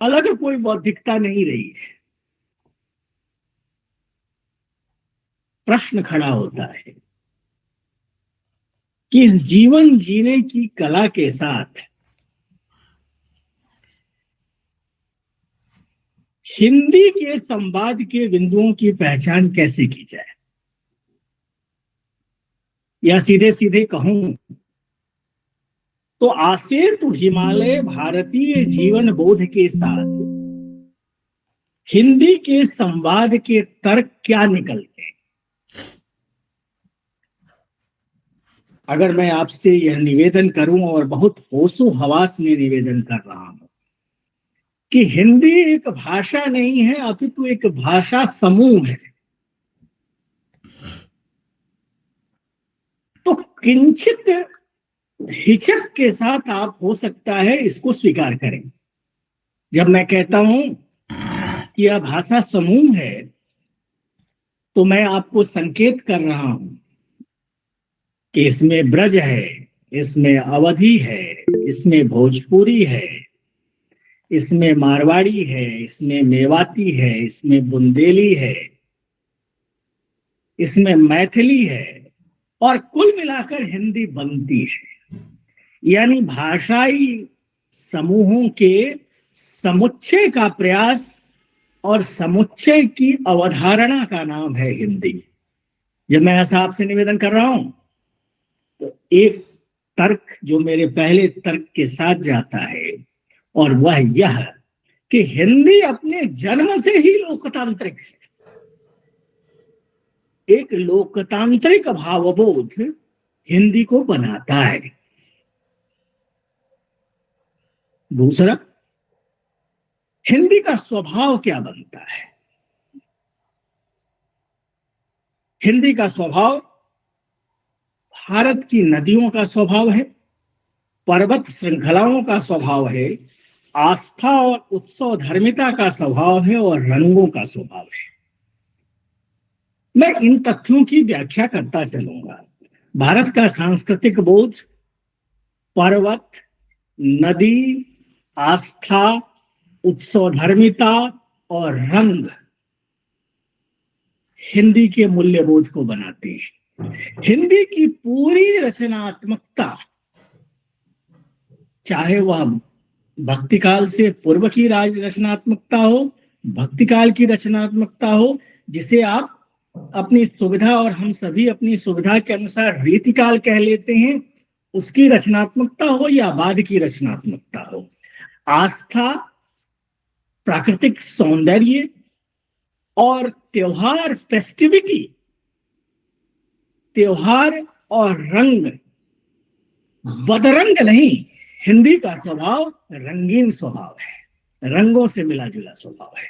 अलग कोई बौद्धिकता नहीं रही है। प्रश्न खड़ा होता है कि इस जीवन जीने की कला के साथ हिंदी के संवाद के बिंदुओं की पहचान कैसे की जाए, या सीधे सीधे कहूं तो आसे तो हिमालय भारतीय जीवन बोध के साथ हिंदी के संवाद के तर्क क्या निकलते हैं। अगर मैं आपसे यह निवेदन करूं, और बहुत होशो हवास में निवेदन कर रहा हूं, कि हिंदी एक भाषा नहीं है अपितु एक भाषा समूह है, तो किंचित हिचक के साथ आप हो सकता है इसको स्वीकार करें। जब मैं कहता हूं कि यह भाषा समूह है, तो मैं आपको संकेत कर रहा हूं कि इसमें ब्रज है, इसमें अवधी है, इसमें भोजपुरी है, इसमें मारवाड़ी है, इसमें मेवाती है, इसमें बुंदेली है, इसमें मैथिली है, और कुल मिलाकर हिंदी बनती है। यानी भाषाई समूहों के समुच्चय का प्रयास और समुच्चय की अवधारणा का नाम है हिंदी। जब मैं ऐसा आपसे निवेदन कर रहा हूं, तो एक तर्क जो मेरे पहले तर्क के साथ जाता है, और वह यह कि हिंदी अपने जन्म से ही लोकतांत्रिक है। एक लोकतांत्रिक भावबोध हिंदी को बनाता है। दूसरा, हिंदी का स्वभाव क्या बनता है। हिंदी का स्वभाव भारत की नदियों का स्वभाव है, पर्वत श्रृंखलाओं का स्वभाव है, आस्था और उत्सव धर्मिता का स्वभाव है, और रंगों का स्वभाव है। मैं इन तथ्यों की व्याख्या करता चलूंगा। भारत का सांस्कृतिक बोध पर्वत, नदी, आस्था, उत्सव धर्मिता और रंग हिंदी के मूल्यबोध को बनाते हैं। हिंदी की पूरी रचनात्मकता, चाहे वह भक्तिकाल से पूर्व की राज रचनात्मकता हो, भक्तिकाल की रचनात्मकता हो, जिसे आप अपनी सुविधा और हम सभी अपनी सुविधा के अनुसार रीतिकाल कह लेते हैं, उसकी रचनात्मकता हो या बाद की रचनात्मकता हो, आस्था, प्राकृतिक सौंदर्य और त्योहार, फेस्टिविटी, त्योहार और रंग, बदरंग नहीं। हिंदी का स्वभाव रंगीन स्वभाव है, रंगों से मिला जुला स्वभाव है।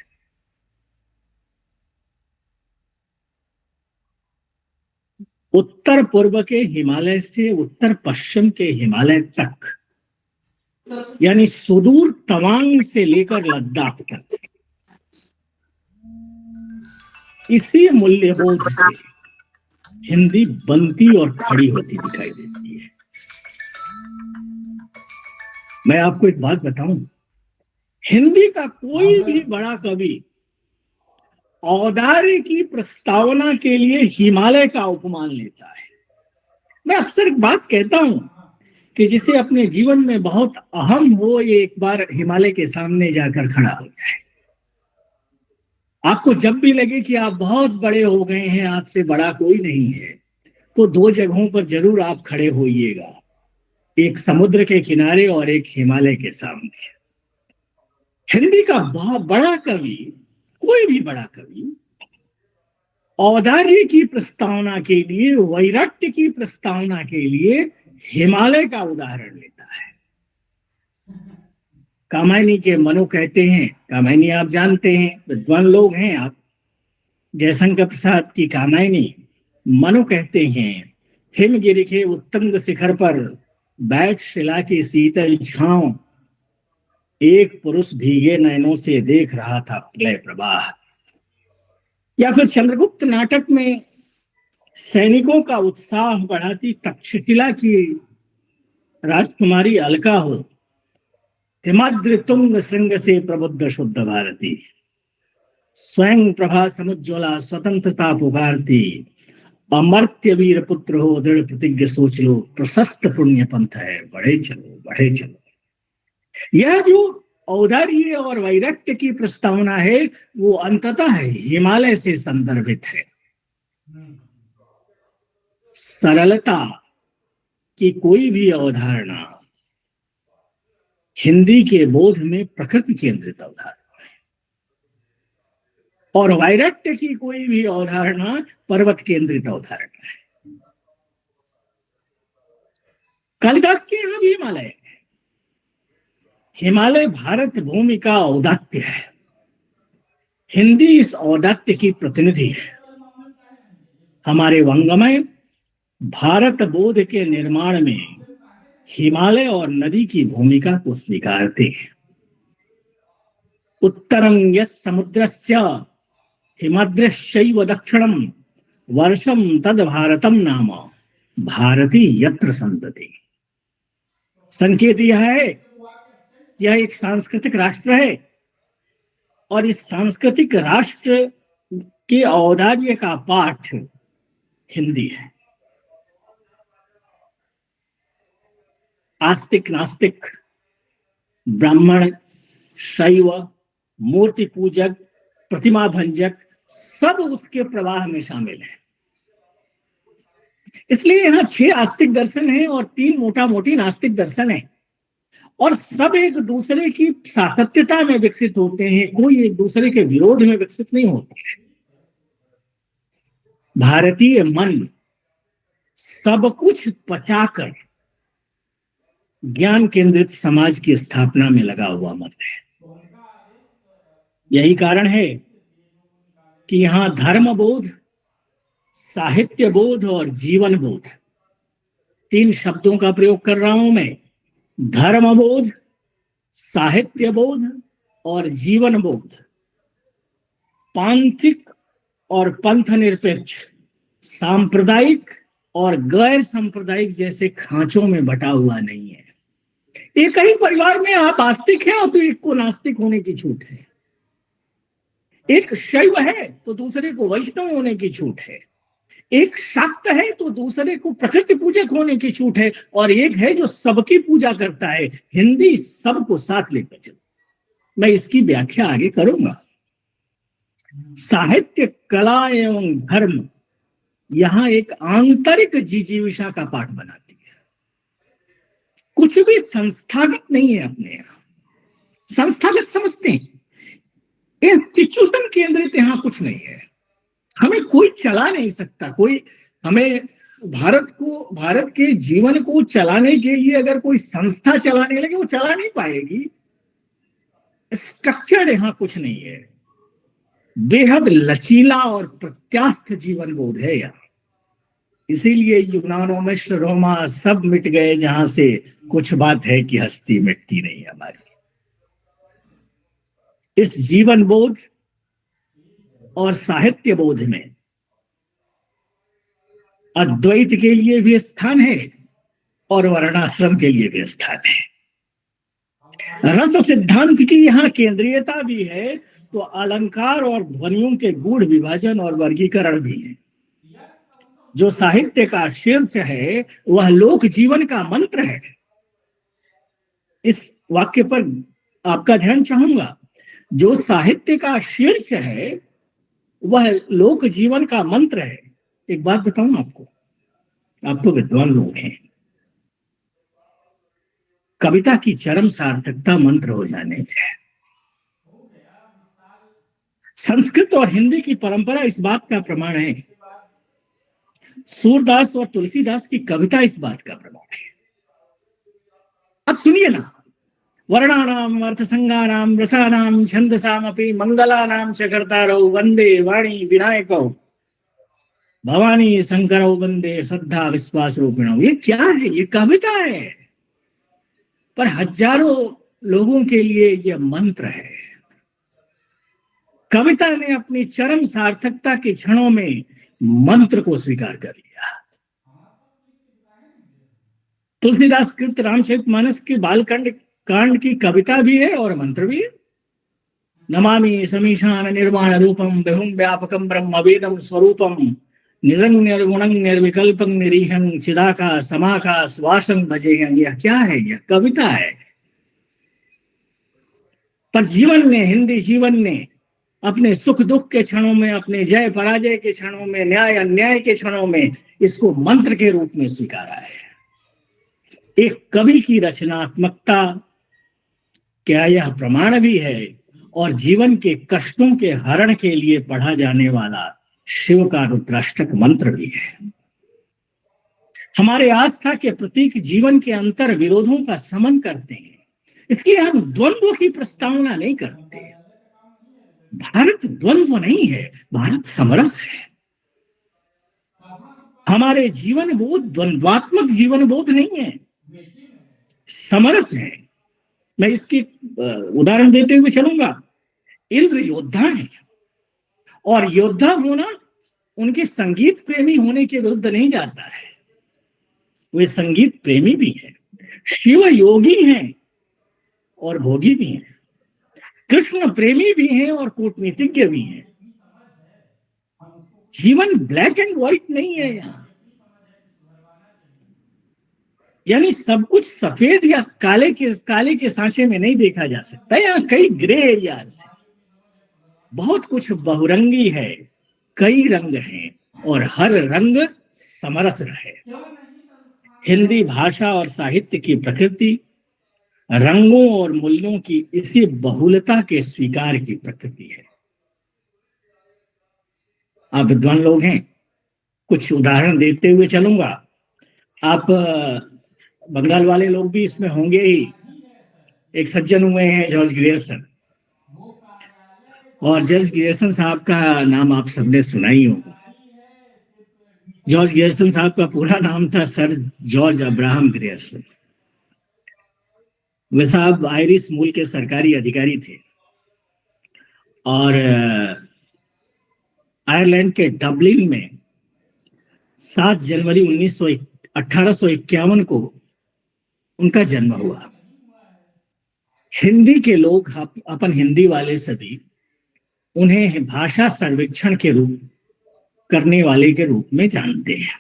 उत्तर पूर्व के हिमालय से उत्तर पश्चिम के हिमालय तक, यानी सुदूर तवांग से लेकर लद्दाख तक, इसी मूल्यबोध से हिंदी बनती और खड़ी होती दिखाई देती है। मैं आपको एक बात बताऊं, हिंदी का कोई भी बड़ा कवि औदार्य की प्रस्तावना के लिए हिमालय का उपमान लेता है। मैं अक्सर एक बात कहता हूं कि जिसे अपने जीवन में बहुत अहम हो, ये एक बार हिमालय के सामने जाकर खड़ा हो जाए। आपको जब भी लगे कि आप बहुत बड़े हो गए हैं, आपसे बड़ा कोई नहीं है, तो दो जगहों पर जरूर आप खड़े होइएगा, एक समुद्र के किनारे और एक हिमालय के सामने। हिंदी का बहुत बड़ा कवि, कोई भी बड़ा कवि, औदार्य की प्रस्तावना के लिए, वैराग्य की प्रस्तावना के लिए हिमालय का उदाहरण लेता है। कामायनी के मनु कहते हैं, कामायनी आप जानते हैं, विद्वान लोग हैं आप, जयशंकर प्रसाद की कामायनी, मनु कहते हैं, हिमगिरि के उत्तुंग शिखर पर बैठ शिला की शीतल छांव, एक पुरुष भीगे नयनों से देख रहा था प्रलय प्रवाह। या फिर चंद्रगुप्त नाटक में सैनिकों का उत्साह बढ़ाती तक्षशिला की राजकुमारी अलका हो, हिमाद्रि तुंग श्रृंग से प्रबुद्ध शुद्ध भारती, स्वयं प्रभा समुज्ज्वला स्वतंत्रता पुकारती, अमर्त्य वीर पुत्र हो दृढ़ प्रतिज्ञ सोच लो, प्रशस्त पुण्य पंथ है बढ़े चलो बढ़े चलो। यह जो औदार्य और वैराग्य की प्रस्तावना है वो अंततः हिमालय से संदर्भित है। सरलता की कोई भी अवधारणा हिंदी के बोध में प्रकृति केंद्रित अवधारणा है, और वैराग्य की कोई भी अवधारणा पर्वत केंद्रित अवधारणा है। कालिदास के यहां भी हिमालय है। हिमालय भारत भूमि का औदात्य है, हिंदी इस औदात्य की प्रतिनिधि है। हमारे वंगमय भारत बोध के निर्माण में हिमालय और नदी की भूमिका को स्वीकारते हैं। उत्तरं यस् समुद्रस्य हिमाद्रश्चैव दक्षिणं वर्षं तद भारतम नाम भारती यत्र संतति। संकेत यह है, यह एक सांस्कृतिक राष्ट्र है और इस सांस्कृतिक राष्ट्र के औदार्य का पाठ हिंदी है। आस्तिक नास्तिक, ब्राह्मण, शैव, मूर्ति पूजक, प्रतिमा भंजक सब उसके प्रवाह में शामिल है। इसलिए यहाँ 6 आस्तिक दर्शन हैं और 3 मोटा मोटी नास्तिक दर्शन है, और सब एक दूसरे की सातत्यता में विकसित होते हैं, कोई एक दूसरे के विरोध में विकसित नहीं होते हैं। भारतीय मन सब कुछ पचाकर ज्ञान केंद्रित समाज की स्थापना में लगा हुआ मन है। यही कारण है कि यहां धर्म बोध, साहित्य बोध और जीवन बोध 3 शब्दों का प्रयोग कर रहा हूं मैं। धर्म बोध, साहित्य बोध और जीवन बोध पांथिक और पंथ निरपेक्ष, सांप्रदायिक और गैर सांप्रदायिक जैसे खांचों में बटा हुआ नहीं है। एक ही परिवार में आप आस्तिक हैं तो एक को नास्तिक होने की छूट है, एक शैव है तो दूसरे को वैष्णव होने की छूट है, एक शाक्त है तो दूसरे को प्रकृति पूजक होने की छूट है, और एक है जो सबकी पूजा करता है। हिंदी सबको साथ लेकर चलो। मैं इसकी व्याख्या आगे करूंगा। साहित्य, कला एवं धर्म यहां एक आंतरिक जिजीविषा का पाठ बनाती है। कुछ भी संस्थागत नहीं है अपने यहां। संस्थागत समझते हैं, इंस्टीट्यूशन केंद्रित यहां कुछ नहीं है। हमें कोई चला नहीं सकता, कोई हमें भारत के जीवन को चलाने के लिए अगर कोई संस्था चलाने लगे वो चला नहीं पाएगी। स्ट्रक्चर यहां कुछ नहीं है। बेहद लचीला और प्रत्यास्थ जीवन बोध है यहाँ। इसीलिए यूनानो मिस्र रोमा सब मिट गए जहां से कुछ बात है कि हस्ती मिटती नहीं हमारी। इस जीवन बोध और साहित्य बोध में अद्वैत के लिए भी स्थान है और वर्णाश्रम के लिए भी स्थान है। रस सिद्धांत की यहाँ केंद्रीयता भी है, तो अलंकार और ध्वनियों के गूढ़ विभाजन और वर्गीकरण भी है। जो साहित्य का शीर्ष है वह लोक जीवन का मंत्र है। इस वाक्य पर आपका ध्यान चाहूंगा। जो साहित्य का शीर्ष है वह लोक जीवन का मंत्र है। एक बात बताऊं आपको, आप तो विद्वान लोग हैं। कविता की चरम सार्थकता मंत्र हो जाने है। संस्कृत और हिंदी की परंपरा इस बात का प्रमाण है। सूरदास और तुलसीदास की कविता इस बात का प्रमाण है। अब सुनिए ना, वर्णानाम अर्थसंगानाम रसानाम छंदसामपि मंगलानाम च कर्तारौ वंदे वाणी विनायकौ भवानी शंकरौ वंदे श्रद्धा विश्वास रूपिणौ। ये क्या है? ये कविता है, पर हजारों लोगों के लिए यह मंत्र है। कविता ने अपनी चरम सार्थकता के क्षणों में मंत्र को स्वीकार कर लिया। तुलसीदास कृत रामचरितमानस के बालकांड कांड की कविता भी है और मंत्र भी है। नमामि समीशान निर्वाण रूपम विभुम व्यापकम ब्रह्म वेदम स्वरूपम निजं निर्गुणं निर्विकल्पं निरीहं चिदाकाश समाकाश वासं भजेहं। यह क्या है? यह कविता है। पर जीवन ने, हिंदी जीवन ने अपने सुख दुख के क्षणों में, अपने जय पराजय के क्षणों में, न्याय अन्याय के क्षणों में इसको मंत्र के रूप में स्वीकारा है। एक कवि की रचनात्मकता क्या यह प्रमाण भी है, और जीवन के कष्टों के हरण के लिए पढ़ा जाने वाला शिव का रुद्राष्टक मंत्र भी है। हमारे आस्था के प्रतीक जीवन के अंतर विरोधों का समन करते हैं, इसलिए हम द्वंद्व की प्रस्तावना नहीं करते। भारत द्वंद्व नहीं है, भारत समरस है। हमारे जीवन बोध द्वंद्वात्मक जीवन बोध नहीं है, समरस है। मैं इसकी उदाहरण देते हुए चलूंगा। इंद्र योद्धा है, और योद्धा होना उनके संगीत प्रेमी होने के विरुद्ध नहीं जाता है, वे संगीत प्रेमी भी हैं। शिव योगी हैं और भोगी भी हैं, कृष्ण प्रेमी भी हैं और कूटनीतिज्ञ भी हैं। जीवन ब्लैक एंड व्हाइट नहीं है यहाँ, यानी सब कुछ सफेद या काले के सांचे में नहीं देखा जा सकता। यहाँ कई ग्रे एरियाज है, बहुत कुछ बहुरंगी है, कई रंग हैं और हर रंग समरस है। हिंदी भाषा और साहित्य की प्रकृति रंगों और मूल्यों की इसी बहुलता के स्वीकार की प्रकृति है। आप विद्वान लोग हैं, कुछ उदाहरण देते हुए चलूंगा। आप बंगाल वाले लोग भी इसमें होंगे ही। एक सज्जन हुए हैं जॉर्ज ग्रियर्सन, और जॉर्ज ग्रियर्सन साहब का नाम आप सबने सुना ही होगा। जॉर्ज ग्रियर्सन साहब का पूरा नाम था सर जॉर्ज अब्राहम ग्रियर्सन। वे साहब आयरिश मूल के सरकारी अधिकारी थे, और आयरलैंड के डबलिन में 7 जनवरी 1851 को उनका जन्म हुआ। हिंदी के लोग, अपन हिंदी वाले सभी, उन्हें भाषा सर्वेक्षण के रूप करने वाले के रूप में जानते हैं।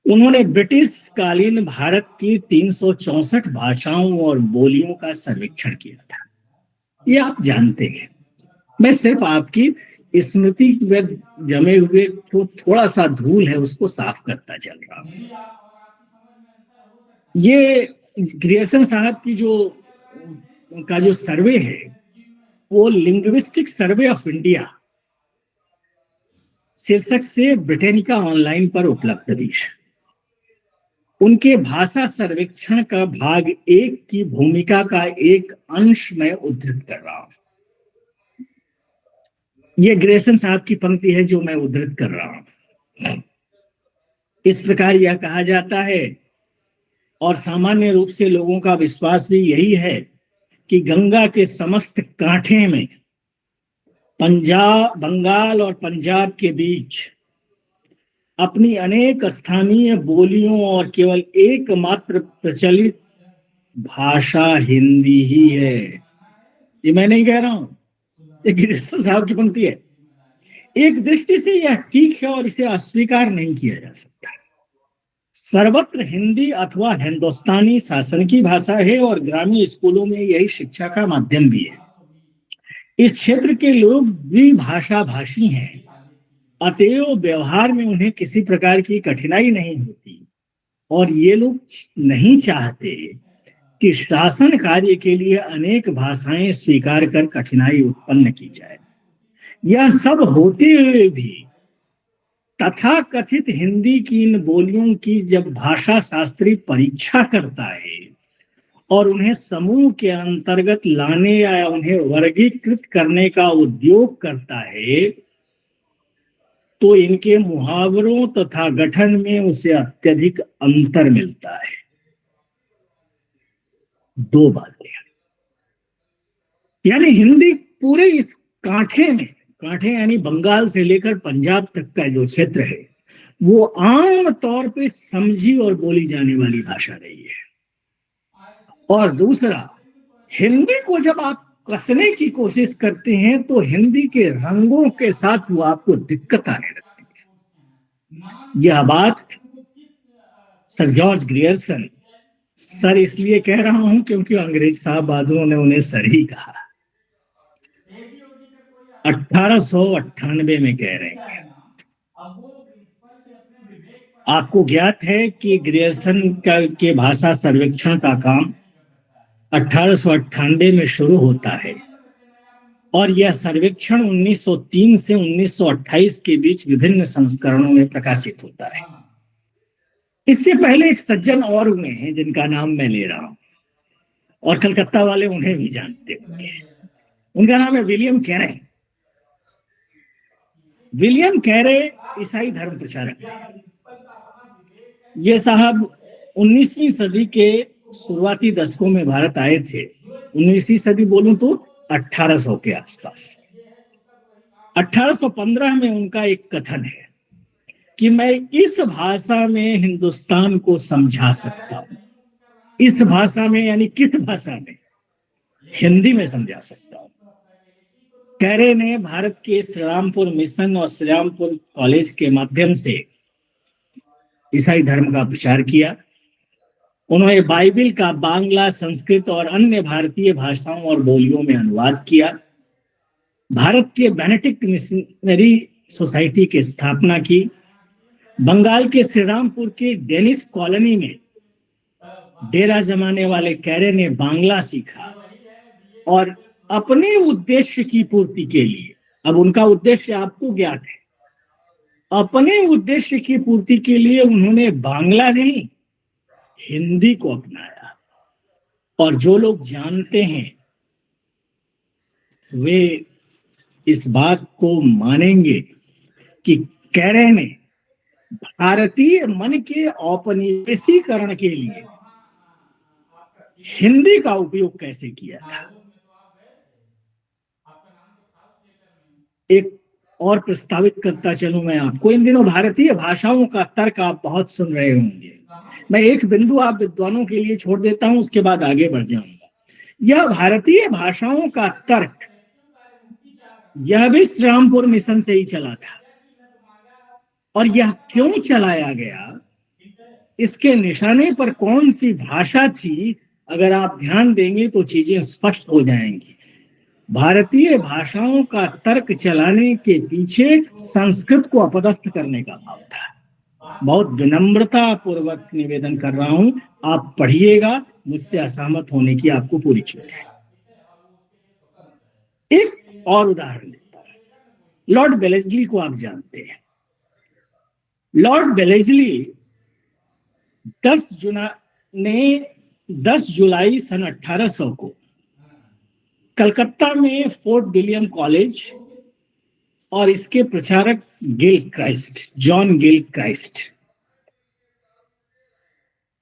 उन्होंने ब्रिटिश कालीन भारत की 364 भाषाओं और बोलियों का सर्वेक्षण किया था, ये आप जानते हैं। मैं सिर्फ आपकी स्मृति में जमे हुए जो थोड़ा सा धूल है उसको साफ करता चल रहा हूं। ये ग्रियर्सन साहब की जो उनका जो सर्वे है वो लिंग्विस्टिक सर्वे ऑफ इंडिया शीर्षक से ब्रिटेनिका ऑनलाइन पर उपलब्ध भी है। उनके भाषा सर्वेक्षण का भाग 1 की भूमिका का एक अंश मैं उद्धृत कर रहा हूं। यह ग्रियर्सन साहब की पंक्ति है जो मैं उद्धृत कर रहा हूं। इस प्रकार यह कहा जाता है, और सामान्य रूप से लोगों का विश्वास भी यही है, कि गंगा के समस्त कांठे में पंजाब, बंगाल और पंजाब के बीच अपनी अनेक स्थानीय बोलियों और केवल एकमात्र प्रचलित भाषा हिंदी ही है। ये मैं नहीं कह रहा हूं, ये ग्रियर्सन साहब की पंक्ति है। एक दृष्टि से यह ठीक है और इसे अस्वीकार नहीं किया जा सकता। सर्वत्र हिंदी अथवा हिंदुस्तानी शासन की भाषा है, और ग्रामीण स्कूलों में यही शिक्षा का माध्यम भी है। इस क्षेत्र के लोग भी भाषा भाषी हैं, अतएव व्यवहार में उन्हें किसी प्रकार की कठिनाई नहीं होती, और ये लोग नहीं चाहते कि शासन कार्य के लिए अनेक भाषाएं स्वीकार कर कठिनाई उत्पन्न की जाए। यह सब होते हुए भी तथा कथित हिंदी की इन बोलियों की जब भाषा शास्त्री परीक्षा करता है और उन्हें समूह के अंतर्गत लाने या उन्हें वर्गीकृत करने का उद्योग करता है, तो इनके मुहावरों तथा गठन में उसे अत्यधिक अंतर मिलता है। 2 बातें, यानी हिंदी पूरे इस कांठे में, कांठे यानी बंगाल से लेकर पंजाब तक का जो क्षेत्र है, वो आम तौर पे समझी और बोली जाने वाली भाषा रही है। और दूसरा, हिंदी को जब आप कसने की कोशिश करते हैं तो हिंदी के रंगों के साथ वो आपको दिक्कत आने लगती है। यह बात सर जॉर्ज ग्रियर्सन, सर इसलिए कह रहा हूं क्योंकि अंग्रेज साहब बहादुरों ने उन्हें सर ही कहा, 1898 में कह रहे हैं। आपको ज्ञात है कि ग्रियर्सन के भाषा सर्वेक्षण का काम 1898 में शुरू होता है और यह सर्वेक्षण 1903 से 1928 के बीच विभिन्न संस्करणों में प्रकाशित होता है। इससे पहले एक सज्जन और हुए हैं जिनका नाम मैं ले रहा हूं और कलकत्ता वाले उन्हें भी जानते होंगे। उनका नाम है विलियम कैरे। विलियम कैरे ईसाई धर्म प्रचारक थे। ये साहब 19वीं सदी के शुरुआती दशकों में भारत आए थे। 19वीं सदी बोलूं तो 1800 के आसपास। 1815 में उनका एक कथन है कि मैं इस भाषा में हिंदुस्तान को समझा सकता हूं। इस भाषा में यानी किस भाषा में? हिंदी में समझा सकता हूं। कैरे ने भारत के श्रीरामपुर मिशन और श्रीरामपुर कॉलेज के माध्यम से ईसाई धर्म का प्रचार किया। उन्होंने बाइबिल का बांग्ला, संस्कृत और अन्य भारतीय भाषाओं और बोलियों में अनुवाद किया। भारत के बेनेडिक्ट मिशनरी सोसाइटी की स्थापना की। बंगाल के श्रीरामपुर के डेनिस कॉलोनी में डेरा जमाने वाले कैरे ने बांग्ला सीखा और अपने उद्देश्य की पूर्ति के लिए, अब उनका उद्देश्य आपको ज्ञात है, अपने उद्देश्य की पूर्ति के लिए उन्होंने बांग्ला नहीं हिंदी को अपनाया। और जो लोग जानते हैं वे इस बात को मानेंगे कि कैरे ने भारतीय मन के औपनिवेशीकरण के लिए हिंदी का उपयोग कैसे किया था। एक और प्रस्तावित करता चलूं मैं आपको। इन दिनों भारतीय भाषाओं का तर्क आप बहुत सुन रहे होंगे। मैं एक बिंदु आप विद्वानों के लिए छोड़ देता हूं, उसके बाद आगे बढ़ जाऊंगा। यह भारतीय भाषाओं का तर्क, यह भी श्रीरामपुर मिशन से ही चला था। और यह क्यों चलाया गया, इसके निशाने पर कौन सी भाषा थी, अगर आप ध्यान देंगे तो चीजें स्पष्ट हो जाएंगी। भारतीय भाषाओं का तर्क चलाने के पीछे संस्कृत को अपदस्थ करने का भाव था। बहुत विनम्रता पूर्वक निवेदन कर रहा हूं, आप पढ़िएगा, मुझसे असहमत होने की आपको पूरी छूट है। एक और उदाहरण देता हूं। लॉर्ड वेलेस्ली को आप जानते हैं। लॉर्ड वेलेस्ली 10 जुलाई सन 1800 को कलकत्ता में फोर्ट विलियम कॉलेज और इसके प्रचारक जॉन गिल क्राइस्ट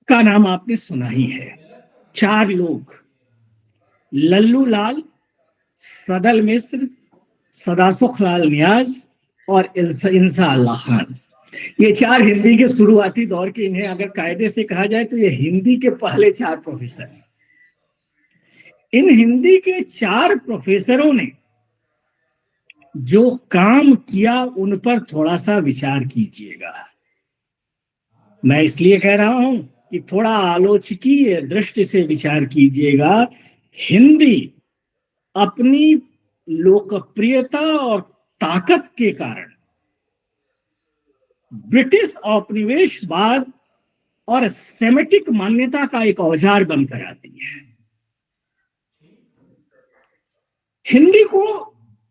का नाम आपने सुना ही है। 4 लोग, लल्लू लाल, सदल मिश्र, सदासुखलाल नियाज और इंसा अल्लाह खान, ये 4 हिंदी के शुरुआती दौर के, इन्हें अगर कायदे से कहा जाए तो ये हिंदी के पहले 4 प्रोफेसर हैं। इन हिंदी के 4 प्रोफेसरों ने जो काम किया उन पर थोड़ा सा विचार कीजिएगा। मैं इसलिए कह रहा हूं कि थोड़ा आलोचकीय दृष्टि से विचार कीजिएगा। हिंदी अपनी लोकप्रियता और ताकत के कारण ब्रिटिश औपनिवेशवाद और सेमेटिक मान्यता का एक औजार बनकर आती है। हिंदी को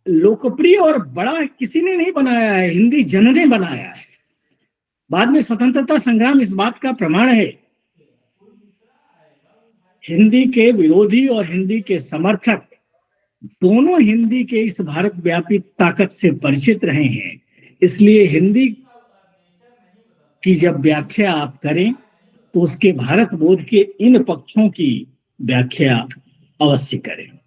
लोकप्रिय और बड़ा किसी ने नहीं बनाया है, हिंदी जन ने बनाया है। बाद में स्वतंत्रता संग्राम इस बात का प्रमाण है। हिंदी के विरोधी और हिंदी के समर्थक दोनों हिंदी के इस भारत व्यापी ताकत से परिचित रहे हैं। इसलिए हिंदी की जब व्याख्या आप करें तो उसके भारत बोध के इन पक्षों की व्याख्या अवश्य करें।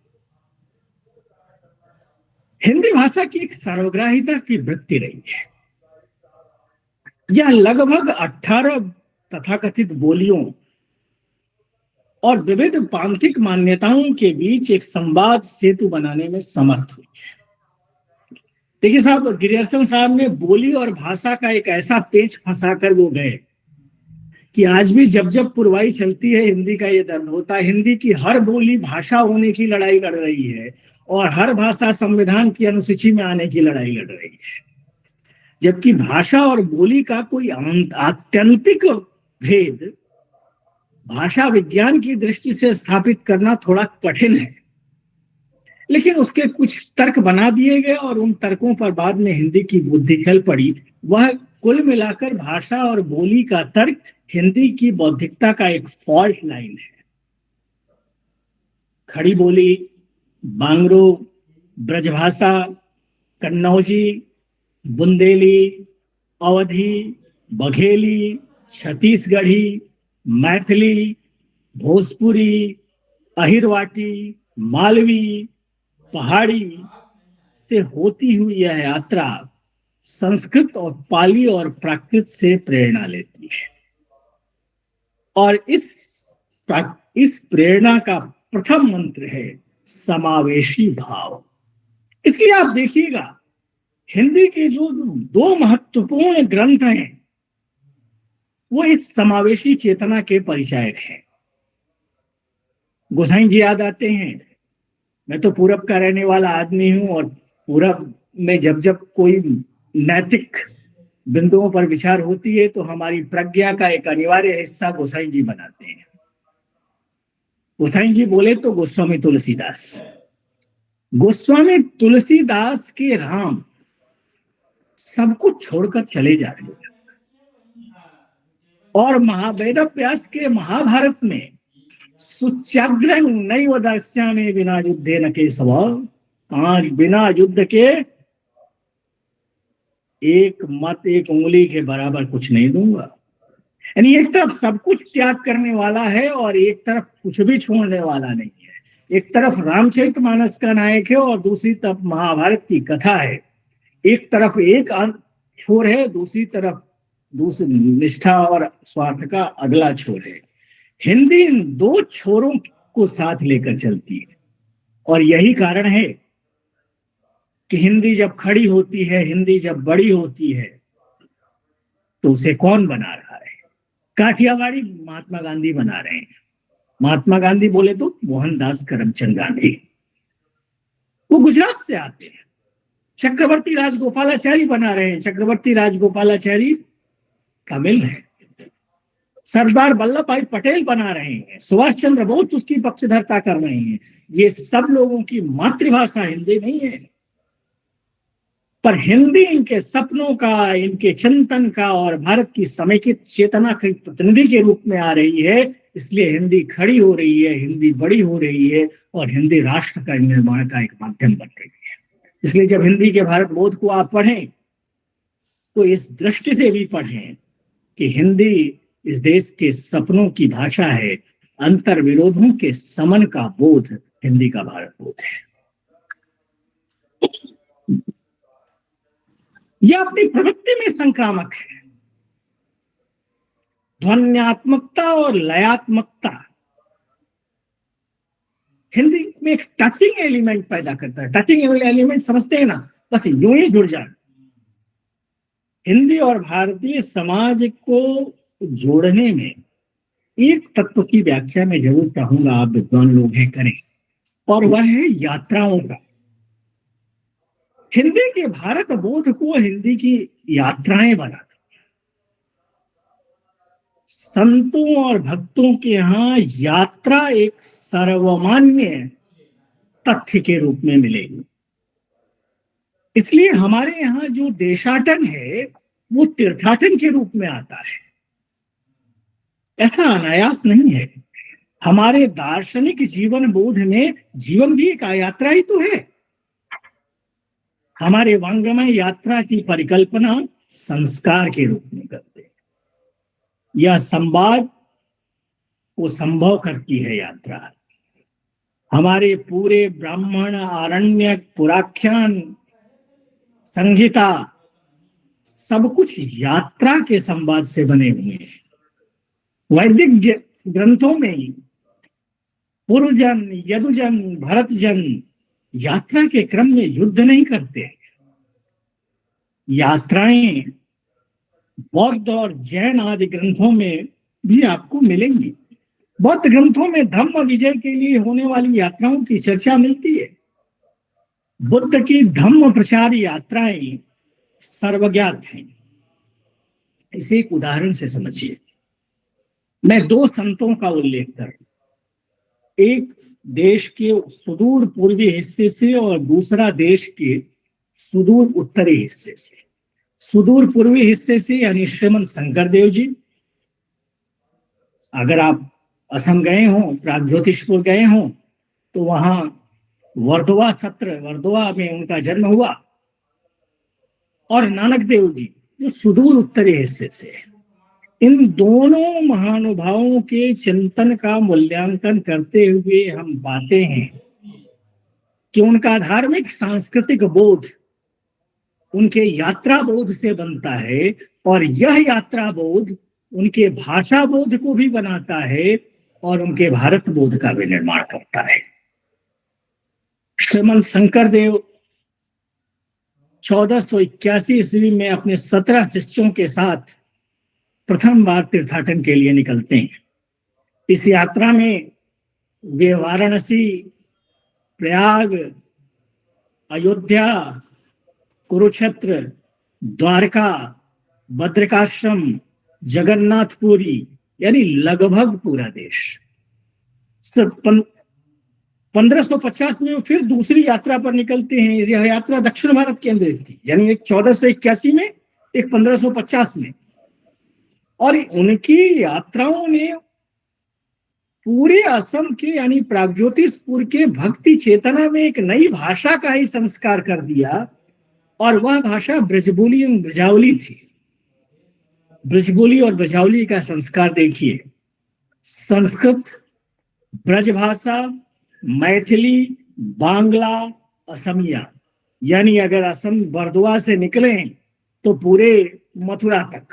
हिंदी भाषा की एक सर्वग्राहिता की वृत्ति रही है। यह लगभग 18 तथाकथित बोलियों और विविध पांथिक मान्यताओं के बीच एक संवाद सेतु बनाने में समर्थ हुई। देखिए साहब, ग्रियर्सन साहब ने बोली और भाषा का एक ऐसा पेच फंसा कर वो गए कि आज भी जब जब पुरवाई चलती है हिंदी का ये दर्द होता है। हिंदी की हर बोली भाषा होने की लड़ाई लड़ रही है और हर भाषा संविधान की अनुसूची में आने की लड़ाई लड़ रही है, जबकि भाषा और बोली का कोई आत्यंतिक भेद भाषा विज्ञान की दृष्टि से स्थापित करना थोड़ा कठिन है। लेकिन उसके कुछ तर्क बना दिए गए और उन तर्कों पर बाद में हिंदी की बुद्धि चल पड़ी। वह कुल मिलाकर भाषा और बोली का तर्क हिंदी की बौद्धिकता का एक फॉल्ट लाइन है। खड़ी बोली, बांग्रो, ब्रजभाषा, कन्नौजी, बुंदेली, अवधी, बघेली, छत्तीसगढ़ी, मैथिली, भोजपुरी, अहिरवाटी, मालवी, पहाड़ी से होती हुई यह यात्रा संस्कृत और पाली और प्राकृत से प्रेरणा लेती है और इस प्रेरणा का प्रथम मंत्र है समावेशी भाव। इसलिए आप देखिएगा हिंदी के जो दो महत्वपूर्ण ग्रंथ हैं वो इस समावेशी चेतना के परिचायक हैं। गोसाई जी याद आते हैं। मैं तो पूरब का रहने वाला आदमी हूं और पूरब में जब जब कोई नैतिक बिंदुओं पर विचार होती है तो हमारी प्रज्ञा का एक अनिवार्य हिस्सा गोसाई जी बनाते हैं। गोसाई जी बोले तो गोस्वामी तुलसीदास। गोस्वामी तुलसीदास के राम सब कुछ छोड़कर चले जा रहे हैं और वेद व्यास के महाभारत में सुच्याग्रह नैव दर्श्यामि बिना युद्धे न केशव, आज बिना युद्ध के एक उंगली के बराबर कुछ नहीं दूंगा। यानी एक तरफ सब कुछ त्याग करने वाला है और एक तरफ कुछ भी छोड़ने वाला नहीं है। एक तरफ रामचरितमानस का नायक है और दूसरी तरफ महाभारत की कथा है। एक तरफ एक छोर है, दूसरी तरफ दूसरी निष्ठा और स्वार्थ का अगला छोर है। हिंदी इन दो छोरों को साथ लेकर चलती है और यही कारण है कि हिंदी जब खड़ी होती है, हिंदी जब बड़ी होती है तो उसे कौन बना रहा है? काठियावाड़ी महात्मा गांधी बना रहे हैं। महात्मा गांधी बोले तो मोहनदास करमचंद गांधी, वो गुजरात से आते हैं। चक्रवर्ती राजगोपालाचारी बना रहे हैं। चक्रवर्ती राजगोपालाचारी तमिल है। सरदार वल्लभ भाई पटेल बना रहे हैं। सुभाष चंद्र बोस उसकी पक्षधरता कर रहे हैं। ये सब लोगों की मातृभाषा हिंदी नहीं है, पर हिंदी इनके सपनों का, इनके चिंतन का और भारत की समेकित चेतना के प्रतिनिधि के रूप में आ रही है। इसलिए हिंदी खड़ी हो रही है, हिंदी बड़ी हो रही है और हिंदी राष्ट्र का निर्माण का एक माध्यम बन रही है। इसलिए जब हिंदी के भारत बोध को आप पढ़ें तो इस दृष्टि से भी पढ़ें कि हिंदी इस देश के सपनों की भाषा है। अंतर विरोधों के समन का बोध हिंदी का भारत बोध है। यह अपनी प्रवृत्ति में संक्रामक है। ध्वन्यात्मकता और लयात्मकता हिंदी में एक टचिंग एलिमेंट पैदा करता है। टचिंग एलिमेंट समझते हैं ना, बस यूं ही जुड़ जाए। हिंदी और भारतीय समाज को जोड़ने में एक तत्व की व्याख्या में जरूर चाहूंगा आप विद्वान लोग हैं करें, और वह है यात्राओं का। हिंदी के भारत बोध को हिंदी की यात्राएं बनाती। संतों और भक्तों के यहाँ यात्रा एक सर्वमान्य तथ्य के रूप में मिलेगी। इसलिए हमारे यहाँ जो देशाटन है वो तीर्थाटन के रूप में आता है। ऐसा अनायास नहीं है। हमारे दार्शनिक जीवन बोध में जीवन भी एक यात्रा ही तो है। हमारे वांग्मय यात्रा की परिकल्पना संस्कार के रूप में करते हैं। यह संवाद को संभव करती है यात्रा। हमारे पूरे ब्राह्मण, आरण्यक, पुराख्यान, संहिता सब कुछ यात्रा के संवाद से बने हुए हैं। वैदिक ग्रंथों में पुरुजन, यदुजन, भरतजन यात्रा के क्रम में युद्ध नहीं करते। यात्राएं बौद्ध और जैन आदि ग्रंथों में भी आपको मिलेंगी। बौद्ध ग्रंथों में धम्म विजय के लिए होने वाली यात्राओं की चर्चा मिलती है। बुद्ध की धम्म प्रचार यात्राएं सर्वज्ञात हैं। इसे एक उदाहरण से समझिए। मैं दो संतों का उल्लेख कर, एक देश के सुदूर पूर्वी हिस्से से और दूसरा देश के सुदूर उत्तरी हिस्से से। सुदूर पूर्वी हिस्से से यानी श्रीमंत शंकरदेव जी। अगर आप असम गए हो, प्रागज्योतिषपुर गए हो, तो वहां वर्दोवा सत्र, वर्दोवा में उनका जन्म हुआ। और नानक देव जी जो सुदूर उत्तरी हिस्से से। इन दोनों महानुभावों के चिंतन का मूल्यांकन करते हुए हम पाते हैं कि उनका धार्मिक सांस्कृतिक बोध उनके यात्रा बोध से बनता है, और यह यात्रा बोध उनके भाषा बोध को भी बनाता है और उनके भारत बोध का भी निर्माण करता है। श्रीमंत शंकरदेव 1481 ईस्वी में अपने 17 शिष्यों के साथ प्रथम बार तीर्थाटन के लिए निकलते हैं। इस यात्रा में वे वाराणसी, प्रयाग, अयोध्या, कुरुक्षेत्र, द्वारका, बद्रिकाश्रम, जगन्नाथपुरी यानी लगभग पूरा देश। 1550 में फिर दूसरी यात्रा पर निकलते हैं। यह यात्रा दक्षिण भारत केंद्रित थी, यानी एक 1481 में, एक 1550 में। और उनकी यात्राओं ने पूरे असम के यानी प्रागज्योतिषपुर के भक्ति चेतना में एक नई भाषा का ही संस्कार कर दिया, और वह भाषा ब्रजबोली और ब्रजावली थी। ब्रजबोली और ब्रजावली का संस्कार देखिए। संस्कृत, ब्रजभाषा, मैथिली, बांग्ला, असमिया, यानी अगर असम बरदुआ से निकले तो पूरे मथुरा तक,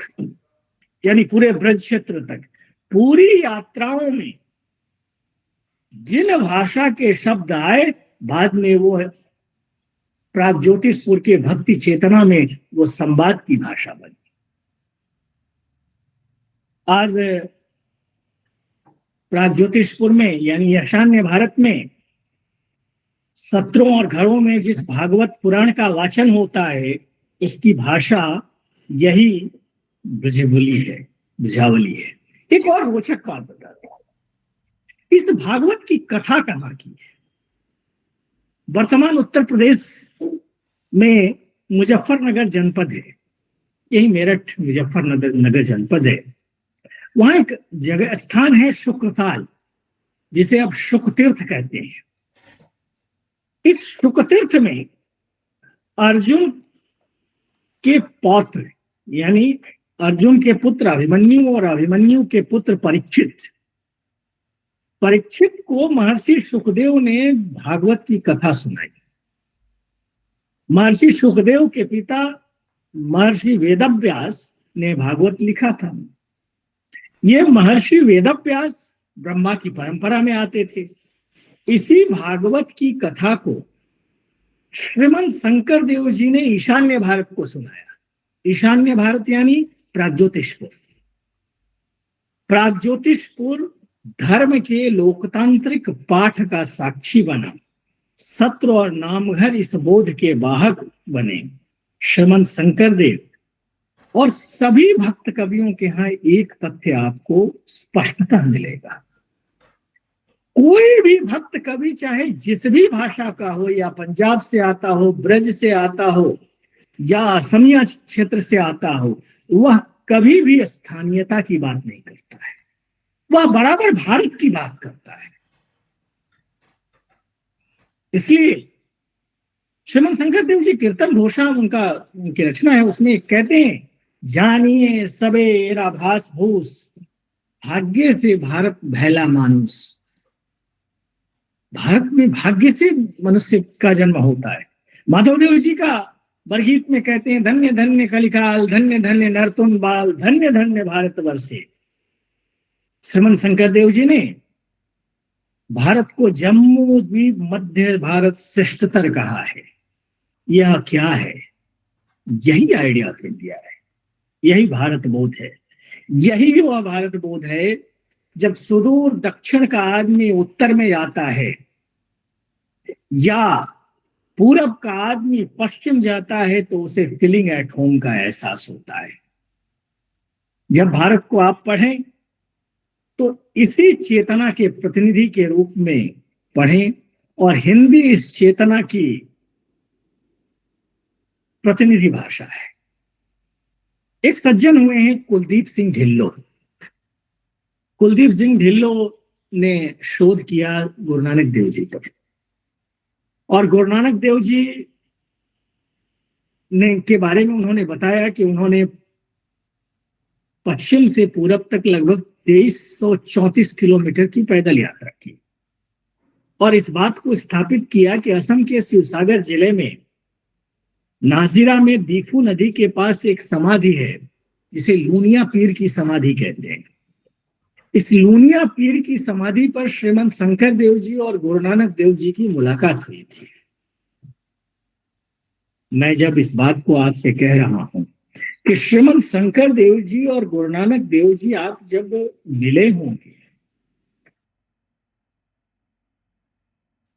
यानी पूरे ब्रज क्षेत्र तक, पूरी यात्राओं में जिन भाषा के शब्द आए, बाद में वो प्रागज्योतिषपुर के भक्ति चेतना में वो संवाद की भाषा बनी। आज प्रागज्योतिषपुर में यानी ईशान्य भारत में सत्रों और घरों में जिस भागवत पुराण का वाचन होता है, उसकी भाषा यही ब्रजबोली है, ब्रजावली है। एक और रोचक बात बताता हूं, इस भागवत की कथा कहाँ की है? वर्तमान उत्तर प्रदेश में मुजफ्फरनगर जनपद है, यही मेरठ मुजफ्फरनगर जनपद है। वहां एक जगह स्थान है शुक्रताल, जिसे अब शुकतीर्थ कहते हैं। इस शुकतीर्थ में अर्जुन के पौत्र यानी अर्जुन के पुत्र अभिमन्यु और अभिमन्यु के पुत्र परीक्षित को महर्षि सुखदेव ने भागवत की कथा सुनाई। महर्षि सुखदेव के पिता महर्षि वेदव्यास ने भागवत लिखा था। ये महर्षि वेदव्यास ब्रह्मा की परंपरा में आते थे। इसी भागवत की कथा को श्रीमंत शंकर देव जी ने ईशान्य भारत को सुनाया। ईशान्य भारत यानी प्रागज्योतिषपुर। प्रागज्योतिषपुर धर्म के लोकतांत्रिक पाठ का साक्षी बना। सत्र और नामघर इस बोध के वाहक बने। श्रीमंत शंकर देव और सभी भक्त कवियों के यहाँ एक तथ्य आपको स्पष्टता मिलेगा। कोई भी भक्त कवि चाहे जिस भी भाषा का हो, या पंजाब से आता हो, ब्रज से आता हो, या असमिया क्षेत्र से आता हो, वह कभी भी स्थानीयता की बात नहीं करता है। वह बराबर भारत की बात करता है। इसलिए श्रीमंत शंकर देव जी कीर्तन घोषा उनकी रचना है, उसमें कहते हैं, जानिए सबेरा भास भूस, भाग्य से भारत भैला मानुस। भारत में भाग्य से मनुष्य का जन्म होता है। माधवदेव जी का बरगीत में कहते हैं, धन्य धन्य कलिकाल, धन्य धन्य नरतुन बाल, धन्य धन्य भारत वर्षे। श्रीमंत शंकर देव जी ने भारत को जम्मू द्वीप मध्य भारत श्रेष्ठतर कहा है। यह क्या है? यही आइडिया ऑफ इंडिया है, यही भारत बोध है। यही वह भारत बोध है जब सुदूर दक्षिण का आदमी उत्तर में जाता है या पूरब का आदमी पश्चिम जाता है तो उसे फीलिंग एट होम का एहसास होता है। जब भारत को आप पढ़ें तो इसी चेतना के प्रतिनिधि के रूप में पढ़ें, और हिंदी इस चेतना की प्रतिनिधि भाषा है। एक सज्जन हुए हैं कुलदीप सिंह ढिल्लों। कुलदीप सिंह ढिल्लों ने शोध किया गुरु नानक देव जी पर, और गुरु नानक देव जी ने के बारे में उन्होंने बताया कि उन्होंने पश्चिम से पूरब तक लगभग 2334 किलोमीटर की पैदल यात्रा की, और इस बात को स्थापित किया कि असम के शिवसागर जिले में नाजिरा में दीफू नदी के पास एक समाधि है जिसे लूनिया पीर की समाधि कहते हैं। इस लूनिया पीर की समाधि पर श्रीमंत शंकर देव जी और गुरु नानक देव जी की मुलाकात हुई थी। मैं जब इस बात को आपसे कह रहा हूं कि श्रीमंत शंकर देव जी और गुरु नानक देव जी आप जब मिले होंगे,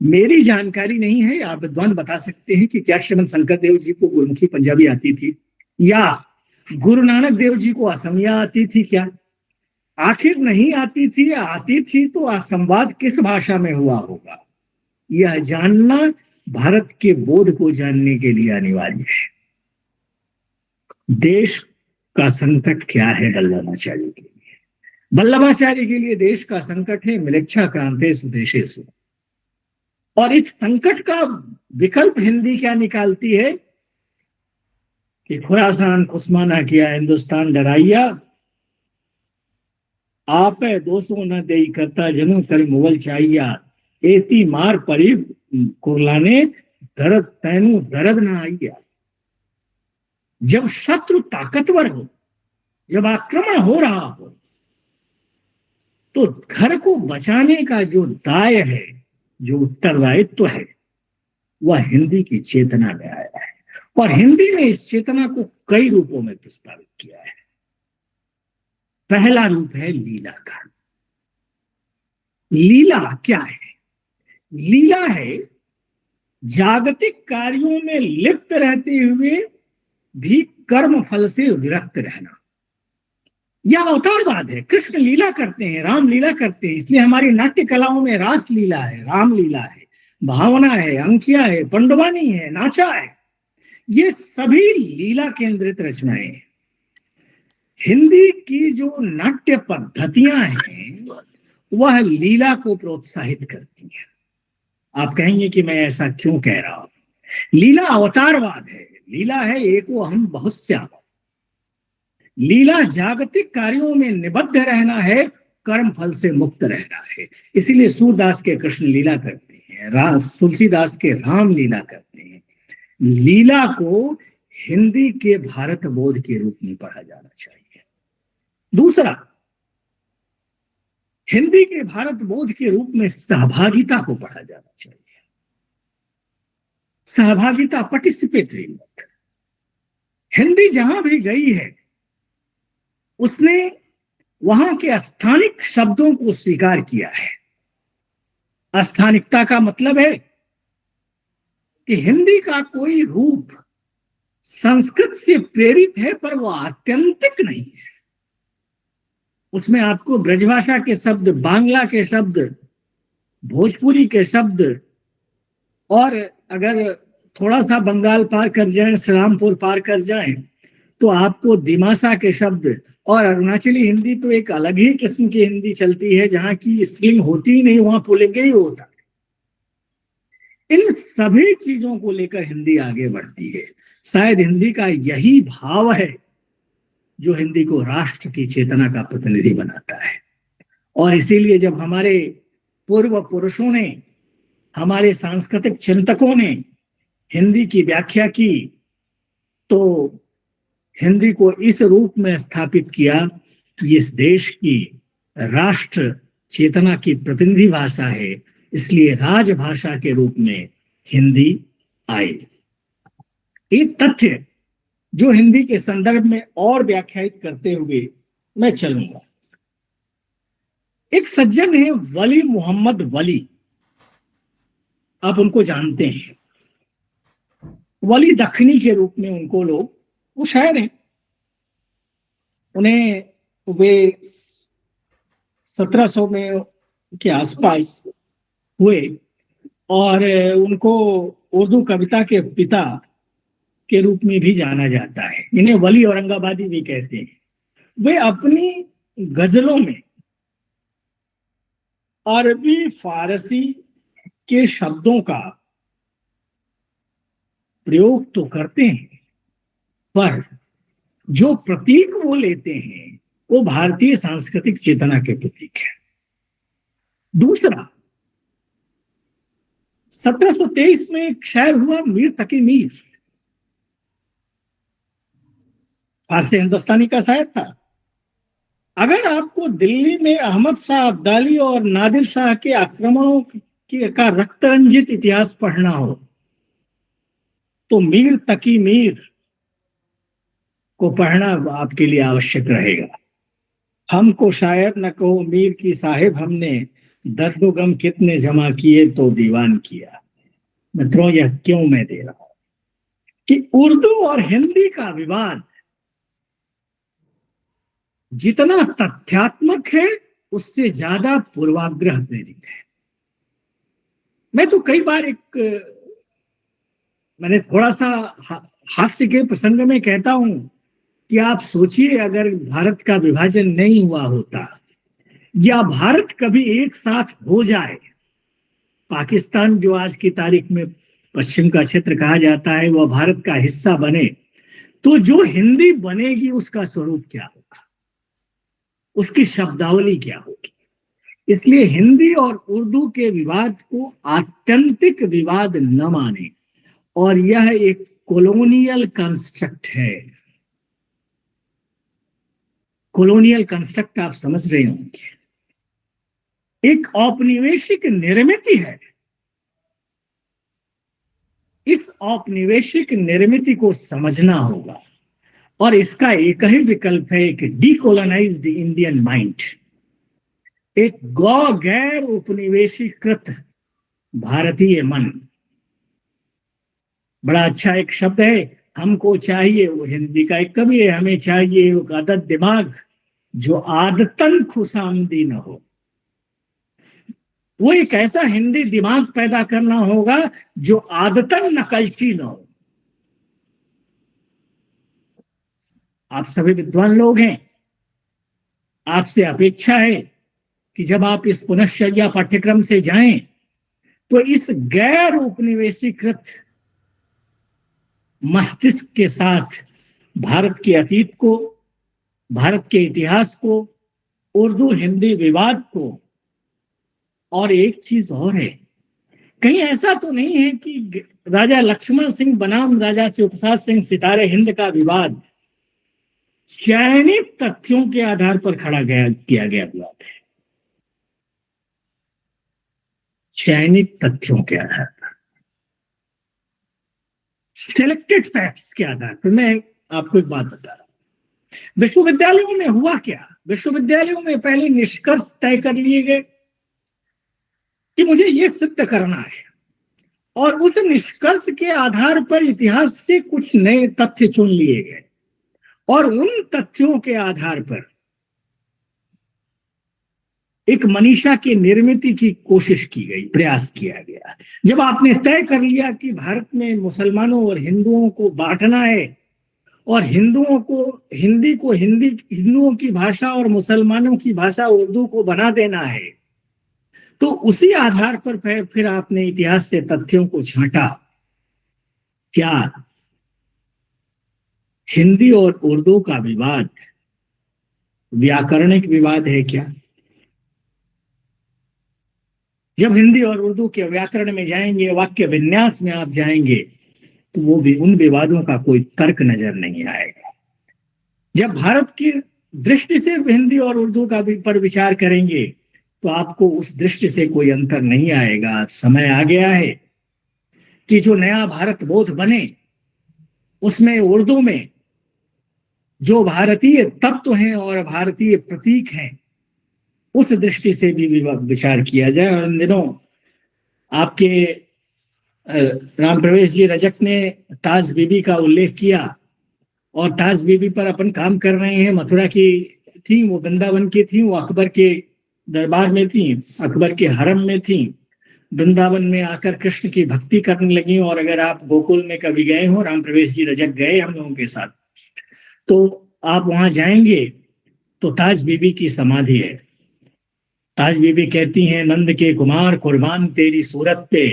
मेरी जानकारी नहीं है, आप विद्वान बता सकते हैं कि क्या श्रीमंत शंकर देव जी को गुरुमुखी पंजाबी आती थी या गुरु नानक देव जी को असमिया आती थी? क्या आखिर नहीं आती थी, आती थी तो संवाद किस भाषा में हुआ होगा? यह जानना भारत के बोध को जानने के लिए अनिवार्य है। देश का संकट क्या है वल्लभाचार्य के लिए? वल्लभाचार्य के लिए देश का संकट है मिलेच्छा क्रांते स्वदेशेषु। और इस संकट का विकल्प हिंदी क्या निकालती है कि खुरासान खुस्माना किया हिंदुस्तान डराइया, आप 200 न दे करता जनू कर मुगल चाहिया, एती मार परी कुरलाने दर्द तैनू दर्द ना आइया। जब शत्रु ताकतवर हो, जब आक्रमण हो रहा हो, तो घर को बचाने का जो दाय है, जो उत्तरदायित्व है, वह हिंदी की चेतना में आया है। और हिंदी ने इस चेतना को कई रूपों में प्रस्तावित किया है। पहला रूप है लीला का। लीला क्या है? लीला है जागतिक कार्यों में लिप्त रहते हुए भी कर्म फल से विरक्त रहना। यह अवतारवाद है। कृष्ण लीला करते हैं, राम लीला करते हैं, इसलिए हमारी नाट्य कलाओं में रास लीला है, राम लीला है, भावना है, अंकिया है, पंडवानी है, नाचा है। ये सभी लीला केंद्रित रचनाएं हैं। हिंदी की जो नाट्य पद्धतियां हैं वह लीला को प्रोत्साहित करती हैं। आप कहेंगे कि मैं ऐसा क्यों कह रहा हूं? लीला अवतारवाद है, लीला है एको हम बहुश्याम। लीला जागतिक कार्यों में निबद्ध रहना है, कर्म फल से मुक्त रहना है। इसीलिए सूरदास के कृष्ण लीला करते हैं, तुलसीदास के राम लीला करते हैं। लीला को हिंदी के भारत बोध के रूप में पढ़ा जाना चाहिए। दूसरा, हिंदी के भारत बोध के रूप में सहभागिता को पढ़ा जाना चाहिए। सहभागिता, पार्टिसिपेटरी मोड। हिंदी जहां भी गई है उसने वहां के स्थानिक शब्दों को स्वीकार किया है। स्थानिकता का मतलब है कि हिंदी का कोई रूप संस्कृत से प्रेरित है पर वो आत्यंतिक नहीं है। उसमें आपको ब्रजभाषा के शब्द, बांग्ला के शब्द, भोजपुरी के शब्द, और अगर थोड़ा सा बंगाल पार कर जाएं, श्रीरामपुर पार कर जाएं, तो आपको दिमासा के शब्द, और अरुणाचली हिंदी तो एक अलग ही किस्म की हिंदी चलती है जहां की स्त्रीलिंग होती ही नहीं, वहां पुल्लिंग ही होता है। इन सभी चीजों को लेकर हिंदी आगे बढ़ती है। शायद हिंदी का यही भाव है जो हिंदी को राष्ट्र की चेतना का प्रतिनिधि बनाता है। और इसीलिए जब हमारे पूर्व पुरुषों ने, हमारे सांस्कृतिक चिंतकों ने हिंदी की व्याख्या की, तो हिंदी को इस रूप में स्थापित किया कि इस देश की राष्ट्र चेतना की प्रतिनिधि भाषा है, इसलिए राजभाषा के रूप में हिंदी आई। एक तथ्य जो हिंदी के संदर्भ में और व्याख्यायित करते हुए मैं चलूंगा। एक सज्जन है वली मोहम्मद वली, आप उनको जानते हैं, वली दखनी के रूप में उनको लोग, वो शायर हैं, उन्हें वे 1700 में के आसपास हुए और उनको उर्दू कविता के पिता के रूप में भी जाना जाता है। इन्हें वली औरंगाबादी भी कहते हैं। वे अपनी गजलों में अरबी फारसी के शब्दों का प्रयोग तो करते हैं, पर जो प्रतीक वो लेते हैं वो भारतीय सांस्कृतिक चेतना के प्रतीक है। दूसरा, 1723 में एक शायर हुआ मीर तकी मीर, फारसी हिंदुस्तानी का शायर था। अगर आपको दिल्ली में अहमद शाह अब्दाली और नादिर शाह के आक्रमणों का रक्तरंजित इतिहास पढ़ना हो तो मीर तकी मीर को पढ़ना आपके लिए आवश्यक रहेगा। हमको शायर न कहो मीर की साहिब, हमने दर्द गम कितने जमा किए तो दीवान किया। मित्रों, यह क्यों मैं दे रहा हूं कि उर्दू और हिंदी का विवाद जितना तथ्यात्मक है उससे ज्यादा पूर्वाग्रह प्रेरित है। मैं तो कई बार मैंने थोड़ा सा हास्य के प्रसंग में कहता हूं कि आप सोचिए, अगर भारत का विभाजन नहीं हुआ होता या भारत कभी एक साथ हो जाए, पाकिस्तान जो आज की तारीख में पश्चिम का क्षेत्र कहा जाता है वह भारत का हिस्सा बने, तो जो हिंदी बनेगी उसका स्वरूप क्या होगा, उसकी शब्दावली क्या होगी। इसलिए हिंदी और उर्दू के विवाद को आत्यंतिक विवाद न माने, और यह एक कॉलोनियल कंस्ट्रक्ट है। कॉलोनियल कंस्ट्रक्ट आप समझ रहे होंगे, एक औपनिवेशिक निर्मिति है। इस औपनिवेशिक निर्मिति को समझना होगा और इसका एक ही विकल्प है, एक डीकोलोनाइज्ड इंडियन माइंड, एक गैर उपनिवेशीकृत भारतीय मन। बड़ा अच्छा एक शब्द है, हमको चाहिए, वो हिंदी का एक कवि है, हमें चाहिए वो आदत दिमाग जो आदतन खुशामदी न हो। वो एक ऐसा हिंदी दिमाग पैदा करना होगा जो आदतन नकलची न हो। आप सभी विद्वान लोग हैं, आपसे अपेक्षा है कि जब आप इस पुनश्चर्या पाठ्यक्रम से जाएं तो इस गैर उपनिवेशीकृत मस्तिष्क के साथ भारत के अतीत को, भारत के इतिहास को, उर्दू हिंदी विवाद को, और एक चीज और है, कहीं ऐसा तो नहीं है कि राजा लक्ष्मण सिंह बनाम राजा चुपसाद सिंह सितारे हिंद का विवाद चयनित तथ्यों के आधार पर खड़ा किया गया विवाद है। चयनित तथ्यों के आधार पर, सिलेक्टेड फैक्ट्स के आधार पर। मैं आपको एक बात बता रहा हूं, विश्वविद्यालयों में हुआ क्या, विश्वविद्यालयों में पहले निष्कर्ष तय कर लिए गए कि मुझे यह सिद्ध करना है, और उस निष्कर्ष के आधार पर इतिहास से कुछ नए तथ्य चुन लिए गए, और उन तथ्यों के आधार पर एक मनीषा की निर्मिति की कोशिश की गई, प्रयास किया गया। जब आपने तय कर लिया कि भारत में मुसलमानों और हिंदुओं को बांटना है, और हिंदुओं को हिंदुओं की भाषा और मुसलमानों की भाषा उर्दू को बना देना है, तो उसी आधार पर फिर आपने इतिहास से तथ्यों को छांटा। क्या हिंदी और उर्दू का विवाद व्याकरणिक विवाद है क्या? जब हिंदी और उर्दू के व्याकरण में जाएंगे, वाक्य विन्यास में आप जाएंगे, तो वो भी उन विवादों का कोई तर्क नजर नहीं आएगा। जब भारत की दृष्टि से हिंदी और उर्दू का पर विचार करेंगे, तो आपको उस दृष्टि से कोई अंतर नहीं आएगा। समय आ गया है कि जो नया भारत बोध बने उसमें उर्दू में जो भारतीय तत्व हैं और भारतीय प्रतीक हैं उस दृष्टि से भी विचार किया जाए। और इन दिनों आपके राम प्रवेश जी रजक ने ताज बीबी का उल्लेख किया और ताज बीबी पर अपन काम कर रहे हैं। मथुरा की थी, वो वृंदावन की थी, वो अकबर के दरबार में थी, अकबर के हरम में थी, वृंदावन में आकर कृष्ण की भक्ति करने लगी। और अगर आप गोकुल में कभी गए हो, राम प्रवेश जी रजक गए हम लोगों के साथ, तो आप वहां जाएंगे तो ताज बीबी की समाधि है। ताज बीबी कहती हैं, नंद के कुमार कुर्बान तेरी सूरत पे,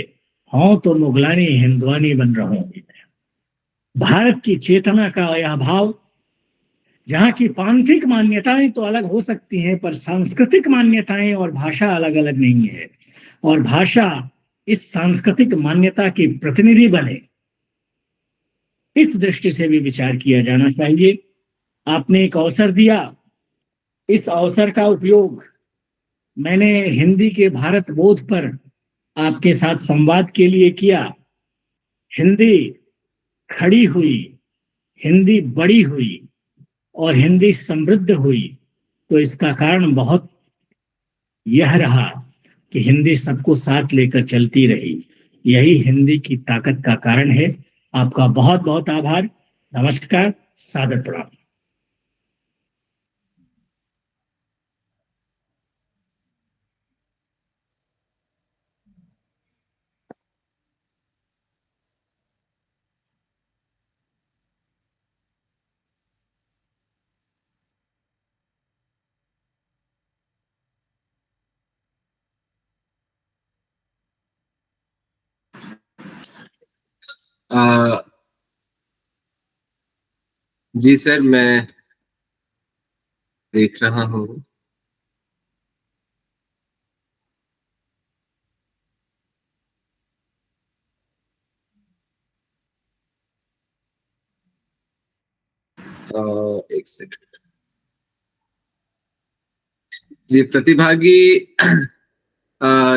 हो तो मुगलानी हिंदवानी बन रहूंगी। भारत की चेतना का यह भाव, जहाँ की पांथिक मान्यताएं तो अलग हो सकती हैं पर सांस्कृतिक मान्यताएं और भाषा अलग अलग नहीं है, और भाषा इस सांस्कृतिक मान्यता की प्रतिनिधि बने, इस दृष्टि से भी विचार किया जाना चाहिए। आपने एक अवसर दिया, इस अवसर का उपयोग मैंने हिंदी के भारत बोध पर आपके साथ संवाद के लिए किया। हिंदी खड़ी हुई, हिंदी बड़ी हुई और हिंदी समृद्ध हुई, तो इसका कारण बहुत यह रहा कि हिंदी सबको साथ लेकर चलती रही। यही हिंदी की ताकत का कारण है। आपका बहुत बहुत आभार। नमस्कार, सादर प्रणाम। जी सर, मैं देख रहा हूँ। एक सेकंड जी। प्रतिभागी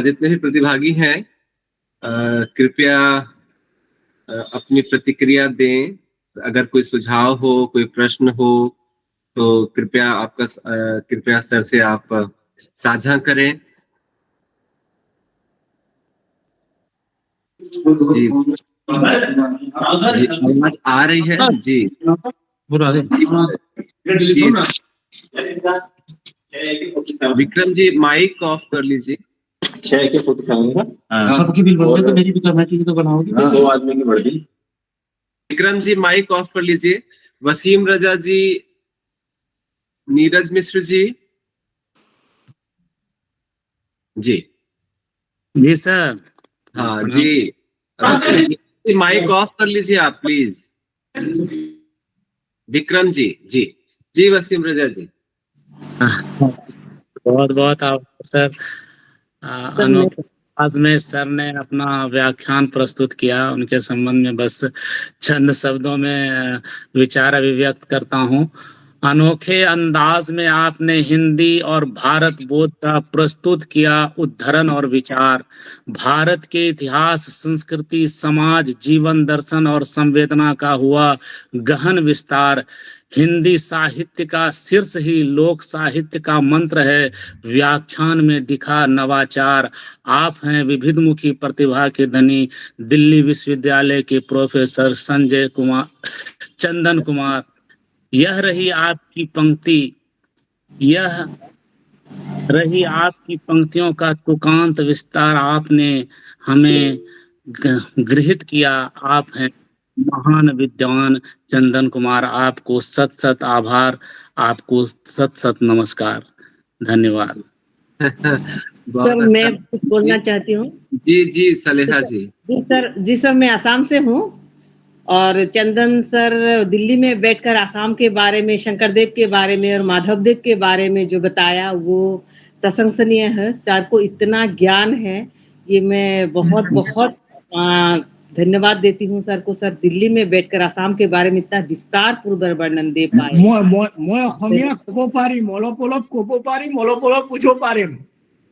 जितने भी प्रतिभागी हैं, कृपया अपनी प्रतिक्रिया दें। अगर कोई सुझाव हो, कोई प्रश्न हो, तो कृपया सर से आप साझा करें। जी, आवाज आ रही है जी? विक्रम जी, माइक ऑफ कर लीजिए। 6 के फुट खाऊंगा। सबकी बिल बढ़ गई तो मेरी भी कमेटी की तो बनाओगी। 2 आदमी की बढ़ गई। विक्रम जी, माइक ऑफ कर लीजिए। वसीम रजा जी, नीरज मिश्र जी। जी जी सर। हाँ जी, माइक ऑफ कर लीजिए आप प्लीज। विक्रम जी। जी जी, वसीम रजा जी। बहुत बहुत आभार सर। आज में सर ने अपना व्याख्यान प्रस्तुत किया, उनके संबंध में बस चंद शब्दों में विचार अभिव्यक्त करता हूँ। अनोखे अंदाज में आपने हिंदी और भारत बोध का प्रस्तुत किया उद्धरण और विचार। भारत के इतिहास, संस्कृति, समाज, जीवन दर्शन और संवेदना का हुआ गहन विस्तार। हिंदी साहित्य का शीर्ष ही लोक साहित्य का मंत्र है। व्याख्यान में दिखा नवाचार। आप हैं विविधमुखी प्रतिभा के धनी, दिल्ली विश्वविद्यालय के प्रोफेसर संजय कुमार, चंदन कुमार। यह रही आपकी पंक्तियों का तुकांत विस्तार। आपने हमें गृहीत किया। आप हैं महान विद्वान चंदन कुमार। आपको सत सत आभार, आपको सत सत नमस्कार, धन्यवाद। सर मैं कुछ बोलना चाहती हूँ। जी जी, सलेहा जी। जी सर, मैं आसाम से हूँ और चंदन सर दिल्ली में बैठकर आसाम के बारे में, शंकर देव के बारे में और माधव देव के बारे में जो बताया वो प्रशंसनीय है। सर को इतना ज्ञान है, ये मैं बहुत बहुत धन्यवाद देती हूँ सर को। सर दिल्ली में बैठकर आसाम के बारे में इतना विस्तार पूर्वक वर्णन दे पाए।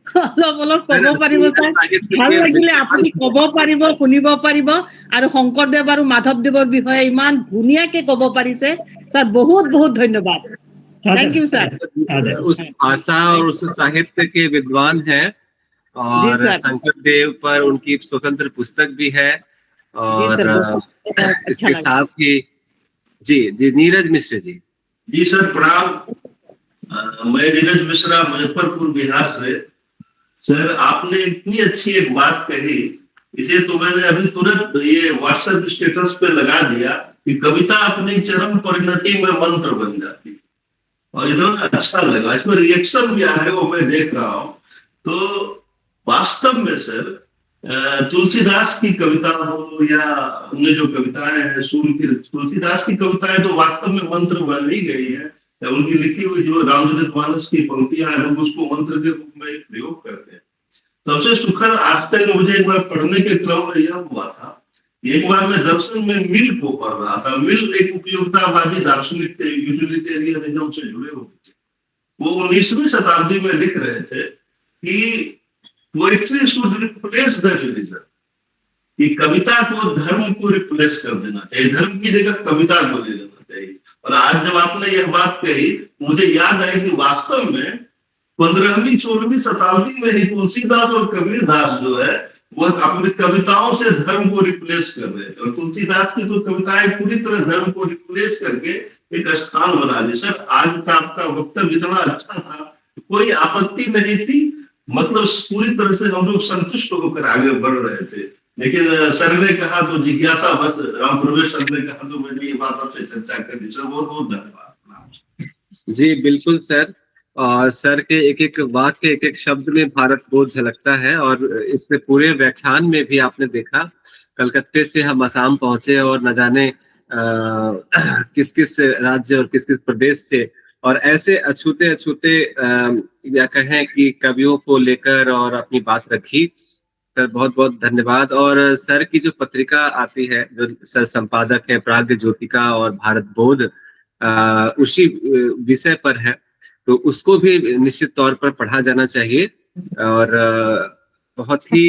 অলপ অলপ ক'ব পাৰিব ছাৰ, ভাল লাগিলে আপুনি ক'ব পাৰিব, শুনিব পাৰিব, আৰু শংকৰদেৱ আৰু মাধৱদেৱৰ বিষয়ে ইমান ধুনীয়াকে ক'ব পাৰিছে ছাৰ, বহুত বহুত ধন্যবাদ। Thank you sir. उस भाषा और उस साहित्य के विद्वान हैं और जी सर। शंकर देव पर उनकी स्वतंत्र पुस्तक भी है जी और सर, बहुत अच्छा इसके लगा। साथ ही जी जी नीरज मिश्र जी। जी सर प्रणाम। मैं नीरज मिश्रा, मुजफ्फरपुर बिहार से। सर आपने इतनी अच्छी एक बात कही, इसे तो मैंने अभी तुरंत ये व्हाट्सएप स्टेटस पे लगा दिया कि कविता अपनी चरम परिणति में मंत्र बन जाती, और इतना अच्छा लगा, इसमें रिएक्शन भी आ रहे वो मैं देख रहा हूँ। तो वास्तव में सर तुलसीदास की कविता हो या अन्य जो कविताएं हैं, तुलसीदास की कविताएं तो वास्तव में मंत्र बन ही गई है। उनकी लिखी हुई जो रामचरितमानस की पंक्तियां हैं, लोग उसको मंत्र के रूप में प्रयोग करते हैं। सबसे सुखद आश्चर्य मुझे एक बार पढ़ने के क्रम में यह हुआ था, एक बार मैं दर्शन में मिल को पढ़ रहा था। मिल एक उपयोगितावादी दार्शनिक थे, यूटिलिटेरियनिज्म से जुड़े हुए थे। वो 19वीं शताब्दी में लिख रहे थे कि poetry should replace the religion, कि कविता को धर्म को रिप्लेस कर देना चाहिए, धर्म की जगह कविता को ले लेना चाहिए। और आज जब आपने यह बात कही, मुझे याद आई कि वास्तव में 15वीं 16वीं शताब्दी में ही तुलसीदास और कबीरदास जो है वो अपनी कविताओं से धर्म को रिप्लेस कर रहे थे, और तुलसीदास की तो कविताएं पूरी तरह धर्म को रिप्लेस करके एक स्थान बना दी। सर आज का आपका वक्तव्य इतना अच्छा था, कोई आपत्ति नहीं थी, मतलब पूरी तरह से हम लोग संतुष्ट होकर आगे बढ़ रहे थे। लेकिन सर ने कहा तो जिज्ञासा बस, राम प्रवेश सर ने कहा तो मैंने ये बात आपसे चर्चा कर दी। सर बहुत बहुत धन्यवाद। जी बिल्कुल सर, और सर के एक एक वाक्य एक एक शब्द में भारत बोध झलकता है। और इससे पूरे व्याख्यान में भी आपने देखा, कलकत्ते से हम असम पहुंचे और न जाने किस किस राज्य और किस किस प्रदेश से, और ऐसे अछूते अछूते या कहें कि कवियों को लेकर और अपनी बात रखी। सर बहुत बहुत धन्यवाद। और सर की जो पत्रिका आती है, जो सर संपादक है प्राग्ञ ज्योतिका और भारत बोध, उसी विषय पर है, तो उसको भी निश्चित तौर पर पढ़ा जाना चाहिए। और बहुत ही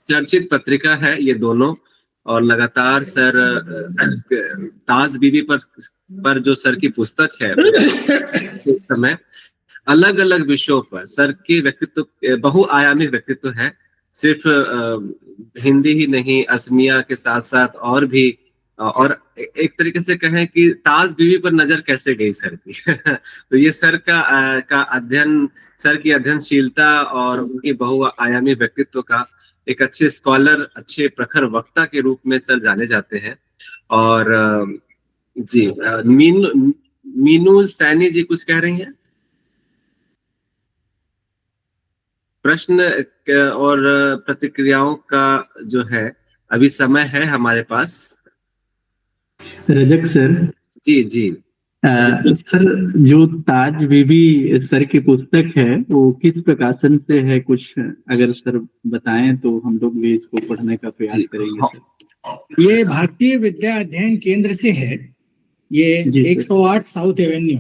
चर्चित पत्रिका है ये दोनों। और लगातार सर ताज बीबी पर जो सर की पुस्तक है इस समय अलग अलग विषयों पर सर के व्यक्तित्व, बहुआयामी व्यक्तित्व है। सिर्फ हिंदी ही नहीं, असमिया के साथ साथ और भी, और एक तरीके से कहें कि ताज बीवी पर नजर कैसे गई सर की तो ये सर का अध्ययन, सर की अध्ययनशीलता और उनकी बहुआयामी व्यक्तित्व का एक अच्छे स्कॉलर, अच्छे प्रखर वक्ता के रूप में सर जाने जाते हैं। और जी मीनू सैनी जी कुछ कह रही हैं? प्रश्न और प्रतिक्रियाओं का जो है अभी समय है हमारे पास। रजक सर जी जी सर, जो ताज बीबी सर की पुस्तक है वो किस प्रकाशन से है, कुछ अगर सर बताएं तो हम लोग भी इसको पढ़ने का प्रयास करेंगे सर। ये भारतीय विद्या अध्ययन केंद्र से है, ये 108 साउथ एवेन्यू,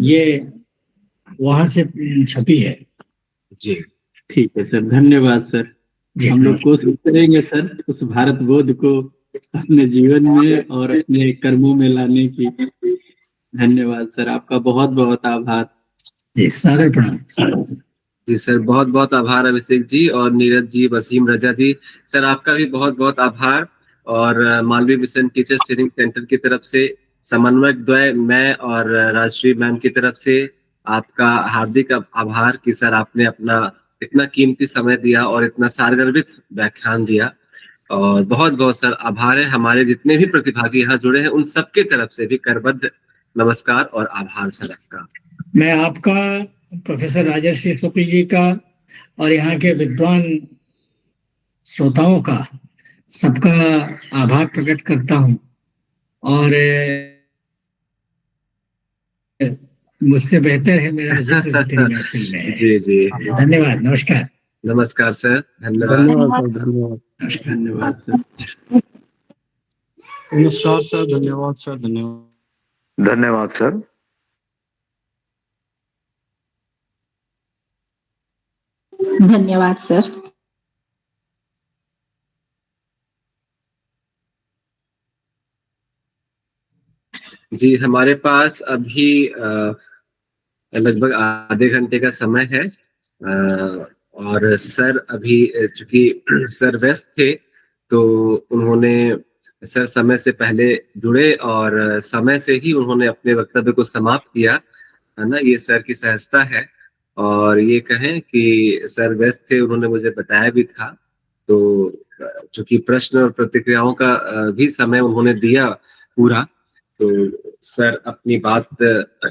ये वहां से छपी है। जी ठीक है सर, धन्यवाद सर। हम लोग कोशिश करेंगे सर उस भारत बोध को अपने जीवन में और अपने कर्मों में लाने की। धन्यवाद सर, आपका बहुत बहुत आभार। जी सादर प्रणाम। जी सर, बहुत बहुत आभार अभिषेक जी और नीरज जी, वसीम रजा जी। सर आपका भी बहुत बहुत आभार। और Malviya mission teachers training centre की तरफ से समन्वयक द्वय मैं और राजश्री मैम की तरफ से आपका हार्दिक आभार कि सर आपने अपना इतना कीमती समय दिया और इतना सारगर्भित व्याख्यान दिया। और बहुत बहुत सर आभार है। हमारे जितने भी प्रतिभागी यहाँ जुड़े हैं उन सबके तरफ से भी करबद्ध नमस्कार और आभार सर आपका। मैं आपका, प्रोफेसर राजर्षि शुक्ल जी का और यहाँ के विद्वान श्रोताओं का सबका आभार प्रकट करता हूँ। और मुझसे बेहतर है मेरा जिक्र तेरी महफिल में। जी जी धन्यवाद, नमस्कार। नमस्कार सर, धन्यवाद। धन्यवाद सर, धन्यवाद सर। नमस्कार सर, धन्यवाद सर, धन्यवाद। धन्यवाद सर। धन्यवाद सर। जी, हमारे पास अभी लगभग आधे घंटे का समय है और सर अभी चूंकि सर व्यस्त थे तो उन्होंने सर समय से पहले जुड़े और समय से ही उन्होंने अपने वक्तव्य को समाप्त किया, है ना। ये सर की सहजता है और ये कहें कि सर व्यस्त थे, उन्होंने मुझे बताया भी था। तो चूंकि प्रश्न और प्रतिक्रियाओं का भी समय उन्होंने दिया पूरा, तो सर अपनी बात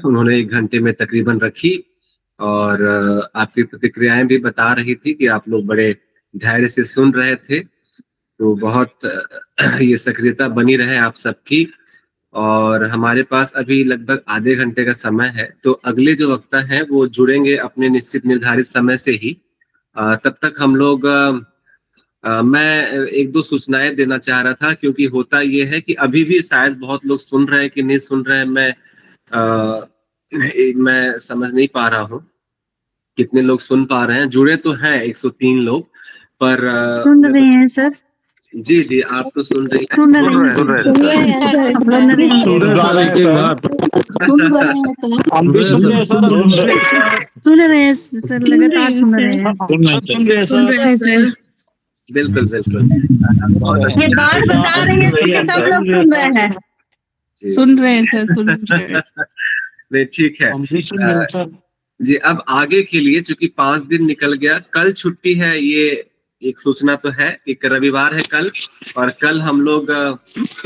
उन्होंने 1 घंटे में तकरीबन रखी और आपकी प्रतिक्रियाएं भी बता रही थी कि आप लोग बड़े धैर्य से सुन रहे थे। तो बहुत ये सक्रियता बनी रहे आप सबकी। और हमारे पास अभी लगभग आधे घंटे का समय है, तो अगले जो वक्ता हैं वो जुड़ेंगे अपने निश्चित निर्धारित समय से ही। तब तक हम लोग मैं 1-2 सूचनाएं देना चाह रहा था, क्योंकि होता ये है कि अभी भी शायद बहुत लोग सुन रहे हैं कि नहीं सुन रहे हैं, मैं समझ नहीं पा रहा हूँ कितने लोग सुन पा रहे हैं। जुड़े तो हैं 103 लोग, पर सुन रहे हैं सर। जी जी, आप तो सुन रही हैं। सुन रहे हैं सर, लगातार सुन रहे हैं। बिल्कुल बिल्कुल, ये बात बता रही है, सब लोग सुन रहे हैं। सुन रहे हैं सर, सुन रहे हैं। नहीं, ठीक है जी। अब आगे के लिए चूंकि 5 दिन निकल गया, कल छुट्टी है, ये एक सूचना तो है कि रविवार है कल, और कल हम लोग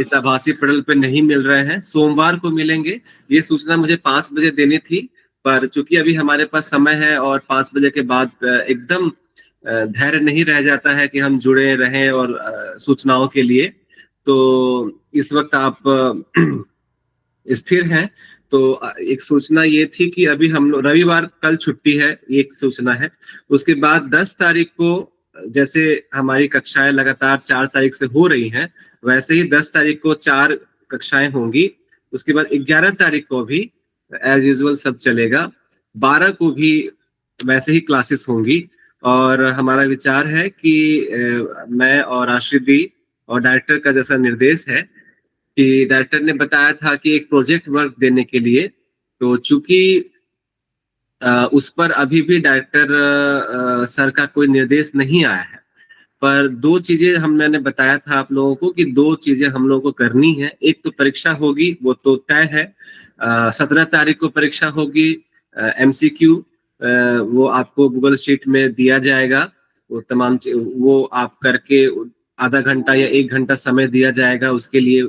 इस आभासी पटल पे नहीं मिल रहे हैं, सोमवार को मिलेंगे। ये सूचना मुझे 5 बजे देनी थी, पर चूंकि अभी हमारे पास समय है और 5 बजे के बाद एकदम धैर्य नहीं रह जाता है कि हम जुड़े रहें और सूचनाओं के लिए। तो इस वक्त आप स्थिर हैं। तो एक सूचना ये थी कि अभी हम लोग रविवार कल छुट्टी है, ये एक सूचना है। उसके बाद 10 तारीख को, जैसे हमारी कक्षाएं लगातार 4 तारीख से हो रही हैं, वैसे ही 10 तारीख को 4 कक्षाएं होंगी। उसके बाद 11 तारीख को भी एज यूजुअल सब चलेगा, 12 को भी वैसे ही क्लासेस होंगी। और हमारा विचार है कि मैं और आश्रित दी और डायरेक्टर का जैसा निर्देश है कि डायरेक्टर ने बताया था कि एक प्रोजेक्ट वर्क देने के लिए, तो चूंकि उस पर अभी भी डायरेक्टर सर का कोई निर्देश नहीं आया है, पर 2 चीजें मैंने बताया था आप लोगों को कि 2 चीजें हम लोगों को करनी है। एक तो परीक्षा होगी, वो तो तय है, 17 तारीख को परीक्षा होगी, MCQ वो आपको गूगल शीट में दिया जाएगा। वो तमाम वो आप करके आधा घंटा या 1 घंटा समय दिया जाएगा, उसके लिए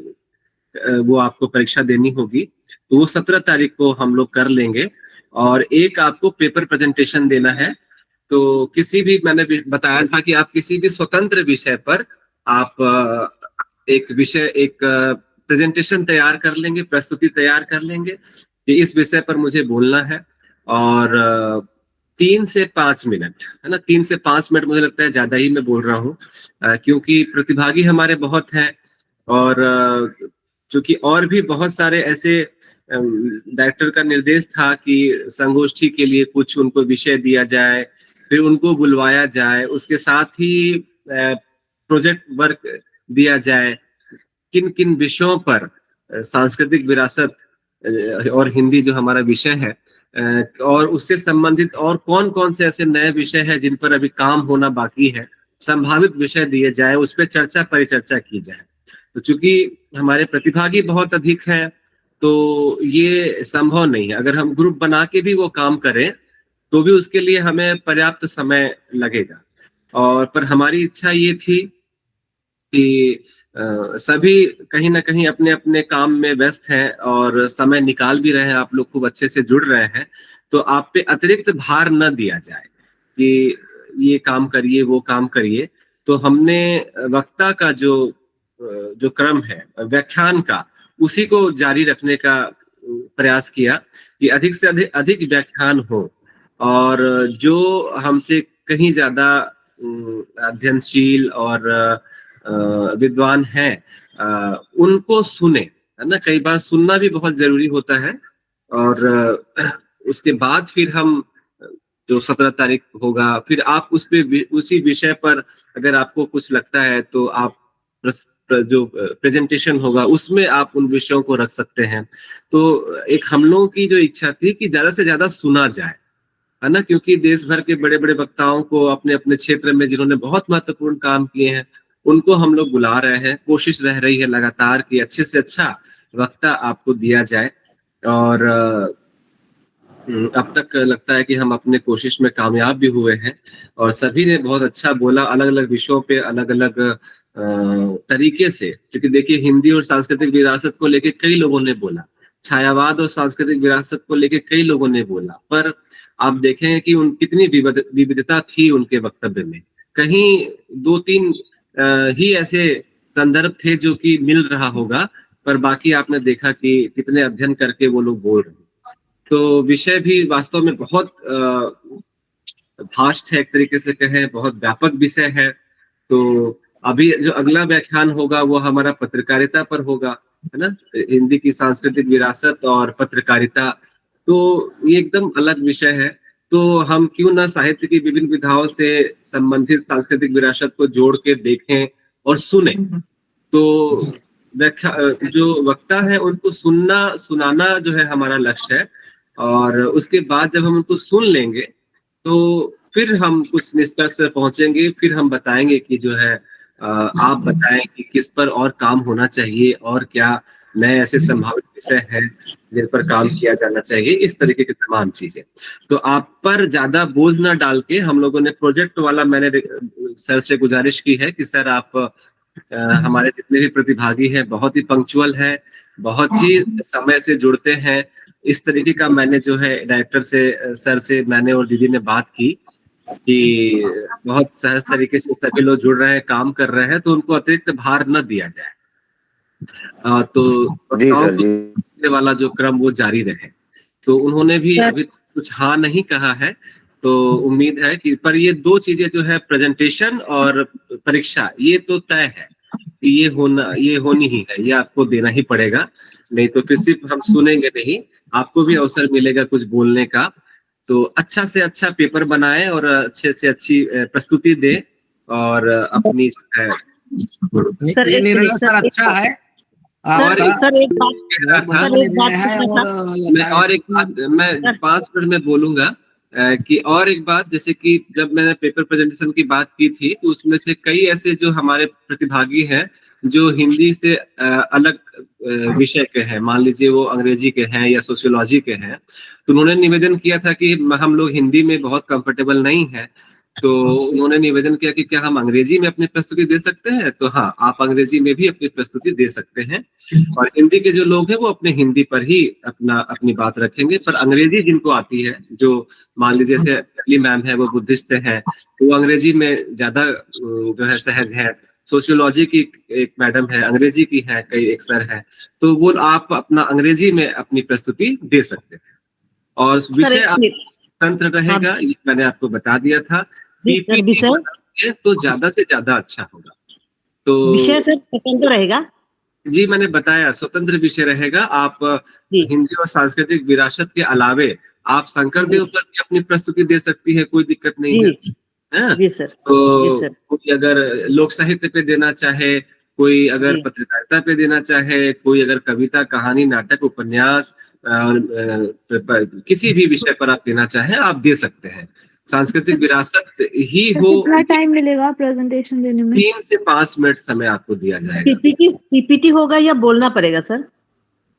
वो आपको परीक्षा देनी होगी। तो वो 17 तारीख को हम लोग कर लेंगे। और एक आपको पेपर प्रेजेंटेशन देना है। तो किसी भी, मैंने बताया था कि आप किसी भी स्वतंत्र विषय पर आप एक प्रेजेंटेशन तैयार कर लेंगे, प्रस्तुति तैयार कर लेंगे कि इस विषय पर मुझे बोलना है। और 3 से 5 मिनट, है ना, 3 से 5 मिनट मुझे लगता है ज्यादा ही मैं बोल रहा हूँ, क्योंकि प्रतिभागी हमारे बहुत हैं और चूंकि और भी बहुत सारे ऐसे डायरेक्टर का निर्देश था कि संगोष्ठी के लिए कुछ उनको विषय दिया जाए, फिर उनको बुलवाया जाए, उसके साथ ही प्रोजेक्ट वर्क दिया जाए, किन किन विषयों पर सांस्कृतिक विरासत और हिंदी जो हमारा विषय है, और उससे संबंधित और कौन कौन से ऐसे नए विषय हैं जिन पर अभी काम होना बाकी है, संभावित विषय दिए जाए, उस पर चर्चा परिचर्चा की जाए। तो चूंकि हमारे प्रतिभागी बहुत अधिक हैं, तो ये संभव नहीं है। अगर हम ग्रुप बना के भी वो काम करें तो भी उसके लिए हमें पर्याप्त समय लगेगा। और पर हमारी इच्छा ये थी कि सभी कहीं ना कहीं अपने अपने काम में व्यस्त हैं और समय निकाल भी रहे हैं, आप लोग खूब अच्छे से जुड़ रहे हैं, तो आप पे अतिरिक्त भार न दिया जाए कि ये काम करिए, वो काम करिए। तो हमने वक्ता का जो क्रम है व्याख्यान का, उसी को जारी रखने का प्रयास किया कि अधिक से अधिक व्याख्यान हो, और जो हमसे कहीं ज्यादा अध्ययनशील और विद्वान हैं उनको सुने, है ना। कई बार सुनना भी बहुत जरूरी होता है, और उसके बाद फिर हम जो 17 तारीख होगा, फिर आप उसी विषय पर अगर आपको कुछ लगता है तो आप जो प्रेजेंटेशन होगा उसमें आप उन विषयों को रख सकते हैं। तो एक हम लोगों की जो इच्छा थी कि ज्यादा से ज्यादा सुना जाए, है ना, क्योंकि देश भर के बड़े बड़े वक्ताओं को अपने अपने क्षेत्र में जिन्होंने बहुत महत्वपूर्ण काम किए हैं उनको हम लोग बुला रहे हैं। कोशिश रह रही है लगातार कि अच्छे से अच्छा वक्ता आपको दिया जाए, और अब तक लगता है कि हम अपने कोशिश में कामयाब भी हुए हैं और सभी ने बहुत अच्छा बोला, अलग अलग विषयों पे अलग अलग तरीके से। क्योंकि देखिए हिंदी और सांस्कृतिक विरासत को लेके कई लोगों ने बोला, छायावाद और सांस्कृतिक विरासत को लेके कई लोगों ने बोला, पर आप देखें कि कितनी विविधता थी उनके वक्तव्य में। कहीं 2-3 ही ऐसे संदर्भ थे जो कि मिल रहा होगा, पर बाकी आपने देखा कि कितने अध्ययन करके वो लोग बोल रहे हैं। तो विषय भी वास्तव में बहुत भास्ट है, एक तरीके से कहें बहुत व्यापक विषय है। तो अभी जो अगला व्याख्यान होगा वो हमारा पत्रकारिता पर होगा, है ना, हिंदी की सांस्कृतिक विरासत और पत्रकारिता। तो ये एकदम अलग विषय है। तो हम क्यों ना साहित्य की विभिन्न विधाओं से संबंधित सांस्कृतिक विरासत को जोड़ के देखें और सुने। तो जो वक्ता है उनको सुनाना जो है हमारा लक्ष्य है, और उसके बाद जब हम उनको सुन लेंगे तो फिर हम कुछ निष्कर्ष पहुंचेंगे, फिर हम बताएंगे कि जो है आप बताएं कि किस पर और काम होना चाहिए और क्या नए ऐसे संभावित विषय हैं जिन पर काम किया जाना चाहिए, इस तरीके की तमाम चीजें। तो आप पर ज्यादा बोझ ना डाल के हम लोगों ने प्रोजेक्ट वाला, मैंने सर से गुजारिश की है कि सर आप हमारे जितने भी प्रतिभागी हैं बहुत ही पंक्चुअल है, बहुत ही समय से जुड़ते हैं, इस तरीके का मैंने जो है डायरेक्टर से, सर से मैंने और दीदी ने बात की कि बहुत सहज तरीके से सभी लोग जुड़ रहे हैं, काम कर रहे हैं, तो उनको अतिरिक्त भार न दिया जाए। तो वाला जो क्रम वो जारी रहे। तो उन्होंने भी अभी कुछ हाँ नहीं कहा है, तो उम्मीद है कि, पर ये 2 चीजें जो है प्रेजेंटेशन और परीक्षा, ये तो तय है, ये होनी ही है, ये आपको देना ही पड़ेगा, नहीं तो फिर सिर्फ हम सुनेंगे नहीं, आपको भी अवसर मिलेगा कुछ बोलने का। तो अच्छा से अच्छा पेपर बनाए और अच्छे से अच्छी प्रस्तुति दे और अपनी सर ये निर्णय सर अच्छा है। और एक बात मैं 5 मिनट में बोलूंगा कि और एक बात, जैसे कि जब मैंने पेपर प्रेजेंटेशन की बात की थी तो उसमें से कई ऐसे जो हमारे प्रतिभागी हैं जो हिंदी से अलग विषय के हैं, मान लीजिए वो अंग्रेजी के हैं या सोशियोलॉजी के हैं, तो उन्होंने निवेदन किया था कि हम लोग हिंदी में बहुत कंफर्टेबल नहीं है, तो उन्होंने निवेदन किया कि क्या हम अंग्रेजी में अपनी प्रस्तुति दे सकते हैं। तो हाँ, आप अंग्रेजी में भी अपनी प्रस्तुति दे सकते हैं, और हिंदी के जो लोग हैं वो अपने हिंदी पर ही अपनी बात रखेंगे, पर अंग्रेजी जिनको आती है, जो मान लीजिए जैसे अली मैम है वो बुद्धिस्ट है, तो वो अंग्रेजी में ज्यादा जो है सहज है। सोशियोलॉजी की एक मैडम है, अंग्रेजी की है, कई एक सर है, तो वो आप अपना अंग्रेजी में अपनी प्रस्तुति दे सकते हैं। और विषय स्वतंत्र रहेगा, ये मैंने आपको बता दिया था। पीपीटी तो ज्यादा से ज्यादा अच्छा होगा। तो विषय सर स्वतंत्र रहेगा? जी मैंने बताया, स्वतंत्र विषय रहेगा। आप हिंदी और सांस्कृतिक विरासत के अलावे आप शंकरदेव पर भी अपनी प्रस्तुति दे सकती है, कोई दिक्कत नहीं है। जी सर। तो कोई अगर लोक साहित्य पे देना चाहे, कोई अगर पत्रकारिता पे देना चाहे, कोई अगर कविता, कहानी, नाटक, उपन्यास, किसी भी विषय पर आप देना चाहें आप दे सकते हैं। सांस्कृतिक विरासत ही हो। कितना टाइम मिलेगा प्रेजेंटेशन देने में? 3 से 5 मिनट समय आपको दिया जाएगा। पीपीटी होगा या बोलना पड़ेगा सर?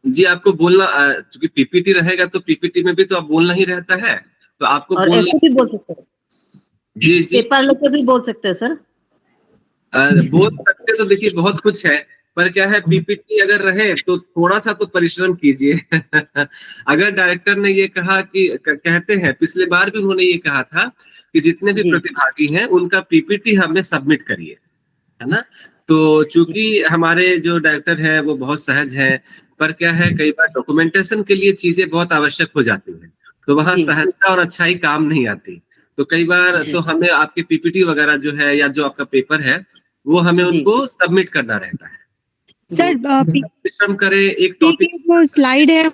जी आपको बोलना, क्योंकि पीपीटी रहेगा तो पीपीटी में भी तो आप बोलना ही रहता है, तो आपको ऐसे भी बोल सकते हैं। जी पेपर लेकर भी बोल सकते हैं सर? बोल सकते तो देखिए बहुत कुछ है, पर क्या है, पीपीटी अगर रहे तो थोड़ा सा तो परिश्रम कीजिए। अगर डायरेक्टर ने ये कहा कि, कहते हैं पिछले बार भी उन्होंने ये कहा था कि जितने भी प्रतिभागी हैं उनका पीपीटी हमें सबमिट करिए, है ना। तो चूंकि हमारे जो डायरेक्टर हैं वो बहुत सहज हैं, पर क्या है कई बार डॉक्यूमेंटेशन के लिए चीजें बहुत आवश्यक हो जाती हैं, तो वहाँ सहजता और अच्छाई काम नहीं आती। तो कई बार तो हमें आपके पीपीटी वगैरह जो है या जो आपका पेपर है वो हमें उनको सबमिट करना रहता है। सर परिश्रम करे, एक टॉपिक वो स्लाइड है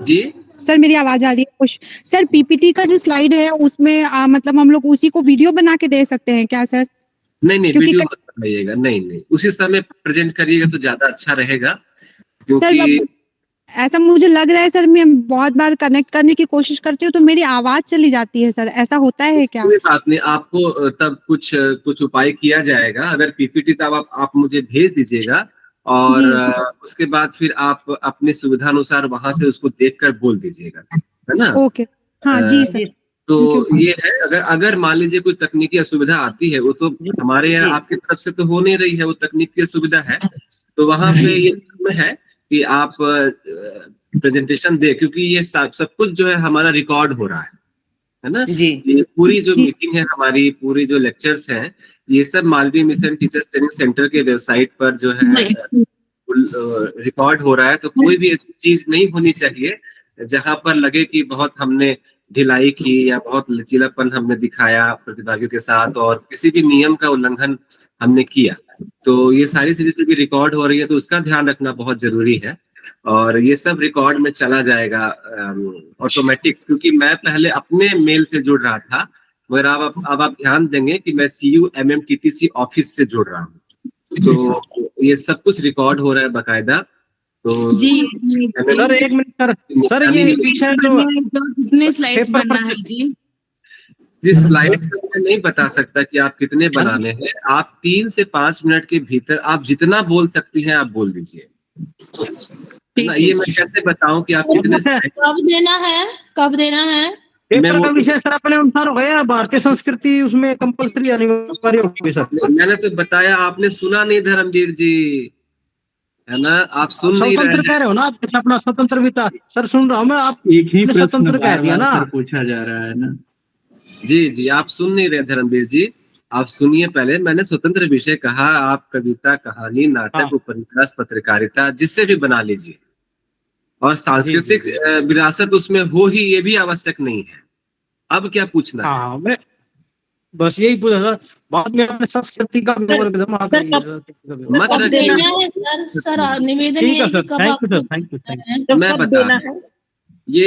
जी सर मेरी आवाज आ रही है? कुछ सर पीपीटी का जो स्लाइड है उसमें मतलब हम लोग उसी को वीडियो बना के दे सकते हैं क्या सर? नहीं क्योंकि वीडियो मत बनाइएगा, नहीं उसी समय प्रेजेंट करिएगा तो ज्यादा अच्छा रहेगा, सर क्योंकि ऐसा मुझे लग रहा है सर, मैं बहुत बार कनेक्ट करने की कोशिश करती हूँ तो मेरी आवाज चली जाती है सर, ऐसा होता है क्या? कोई बात नहीं, आपको तब कुछ उपाय किया जाएगा। अगर पीपीटी तब आप मुझे भेज दीजिएगा और उसके बाद फिर आप अपनी सुविधा अनुसार वहां से उसको देखकर बोल दीजिएगा, है ना? ओके हाँ जी सर। तो ये है, अगर मान लीजिए कोई तकनीकी असुविधा आती है, वो तो हमारे यहाँ आपकी तरफ से तो हो नहीं रही है, वो तकनीकी असुविधा है, तो वहां पे ये है कि आप प्रेजेंटेशन दे, क्योंकि ये सब कुछ जो है हमारा रिकॉर्ड हो रहा है ना? ये पूरी जो मीटिंग है हमारी, पूरी जो लेक्चर्स हैं, ये सब Malviya mission teachers training centre के वेबसाइट पर जो है रिकॉर्ड हो रहा है। तो कोई भी ऐसी चीज नहीं होनी चाहिए जहां पर लगे कि बहुत हमने ढिलाई की या बहुत लचीलापन हमने दिखाया प्रतिभागियों के साथ और किसी भी नियम का उल्लंघन हमने किया। तो ये सारी चीजें जो भी रिकॉर्ड हो रही है तो उसका ध्यान रखना बहुत जरूरी है, और ये सब रिकॉर्ड में चला जाएगा ऑटोमेटिक, क्योंकि मैं पहले अपने मेल से जुड़ रहा था, मगर अब आप ध्यान देंगे कि मैं CUMMTTC ऑफिस से जुड़ रहा हूँ, तो ये सब कुछ रिकॉर्ड हो रहा है बाकायदा। तो जी सर एक मिनट सर ये विषय कितने स्लाइड्स बनना है जी? जिस स्लाइड मैं नहीं बता सकता कि आप कितने बनाने हैं, आप 3 से 5 मिनट के भीतर आप जितना बोल सकती हैं आप बोल दीजिए। ये मैं कैसे बताऊं कि आप कितने कब देना है? पेपर का विषय सर अपने अनुसार हो गया, भारतीय संस्कृति उसमें कंपल्सरी अनिवार्य होगी सर। मैंने तो बताया, आपने सुना नहीं धर्मवीर जी, है ना? आप सुन नहीं रहे कह रहे हो ना आप, अपना स्वतंत्रता सर सुन रहा हूँ मैं, आप एक ही प्रश्न स्वतंत्र कह दिया ना, पूछा जा रहा है ना। जी आप सुन नहीं रहे धर्मवीर जी, आप सुनिए पहले। मैंने स्वतंत्र विषय कहा, आप कविता, कहानी, नाटक, उपन्यास, पत्रकारिता जिससे भी बना लीजिए, और सांस्कृतिक विरासत उसमें हो ही ये भी आवश्यक नहीं है। अब क्या पूछना है? हाँ मैं बस यही पूछा सर, बाद में अपने संस्कृति का मत रखिए,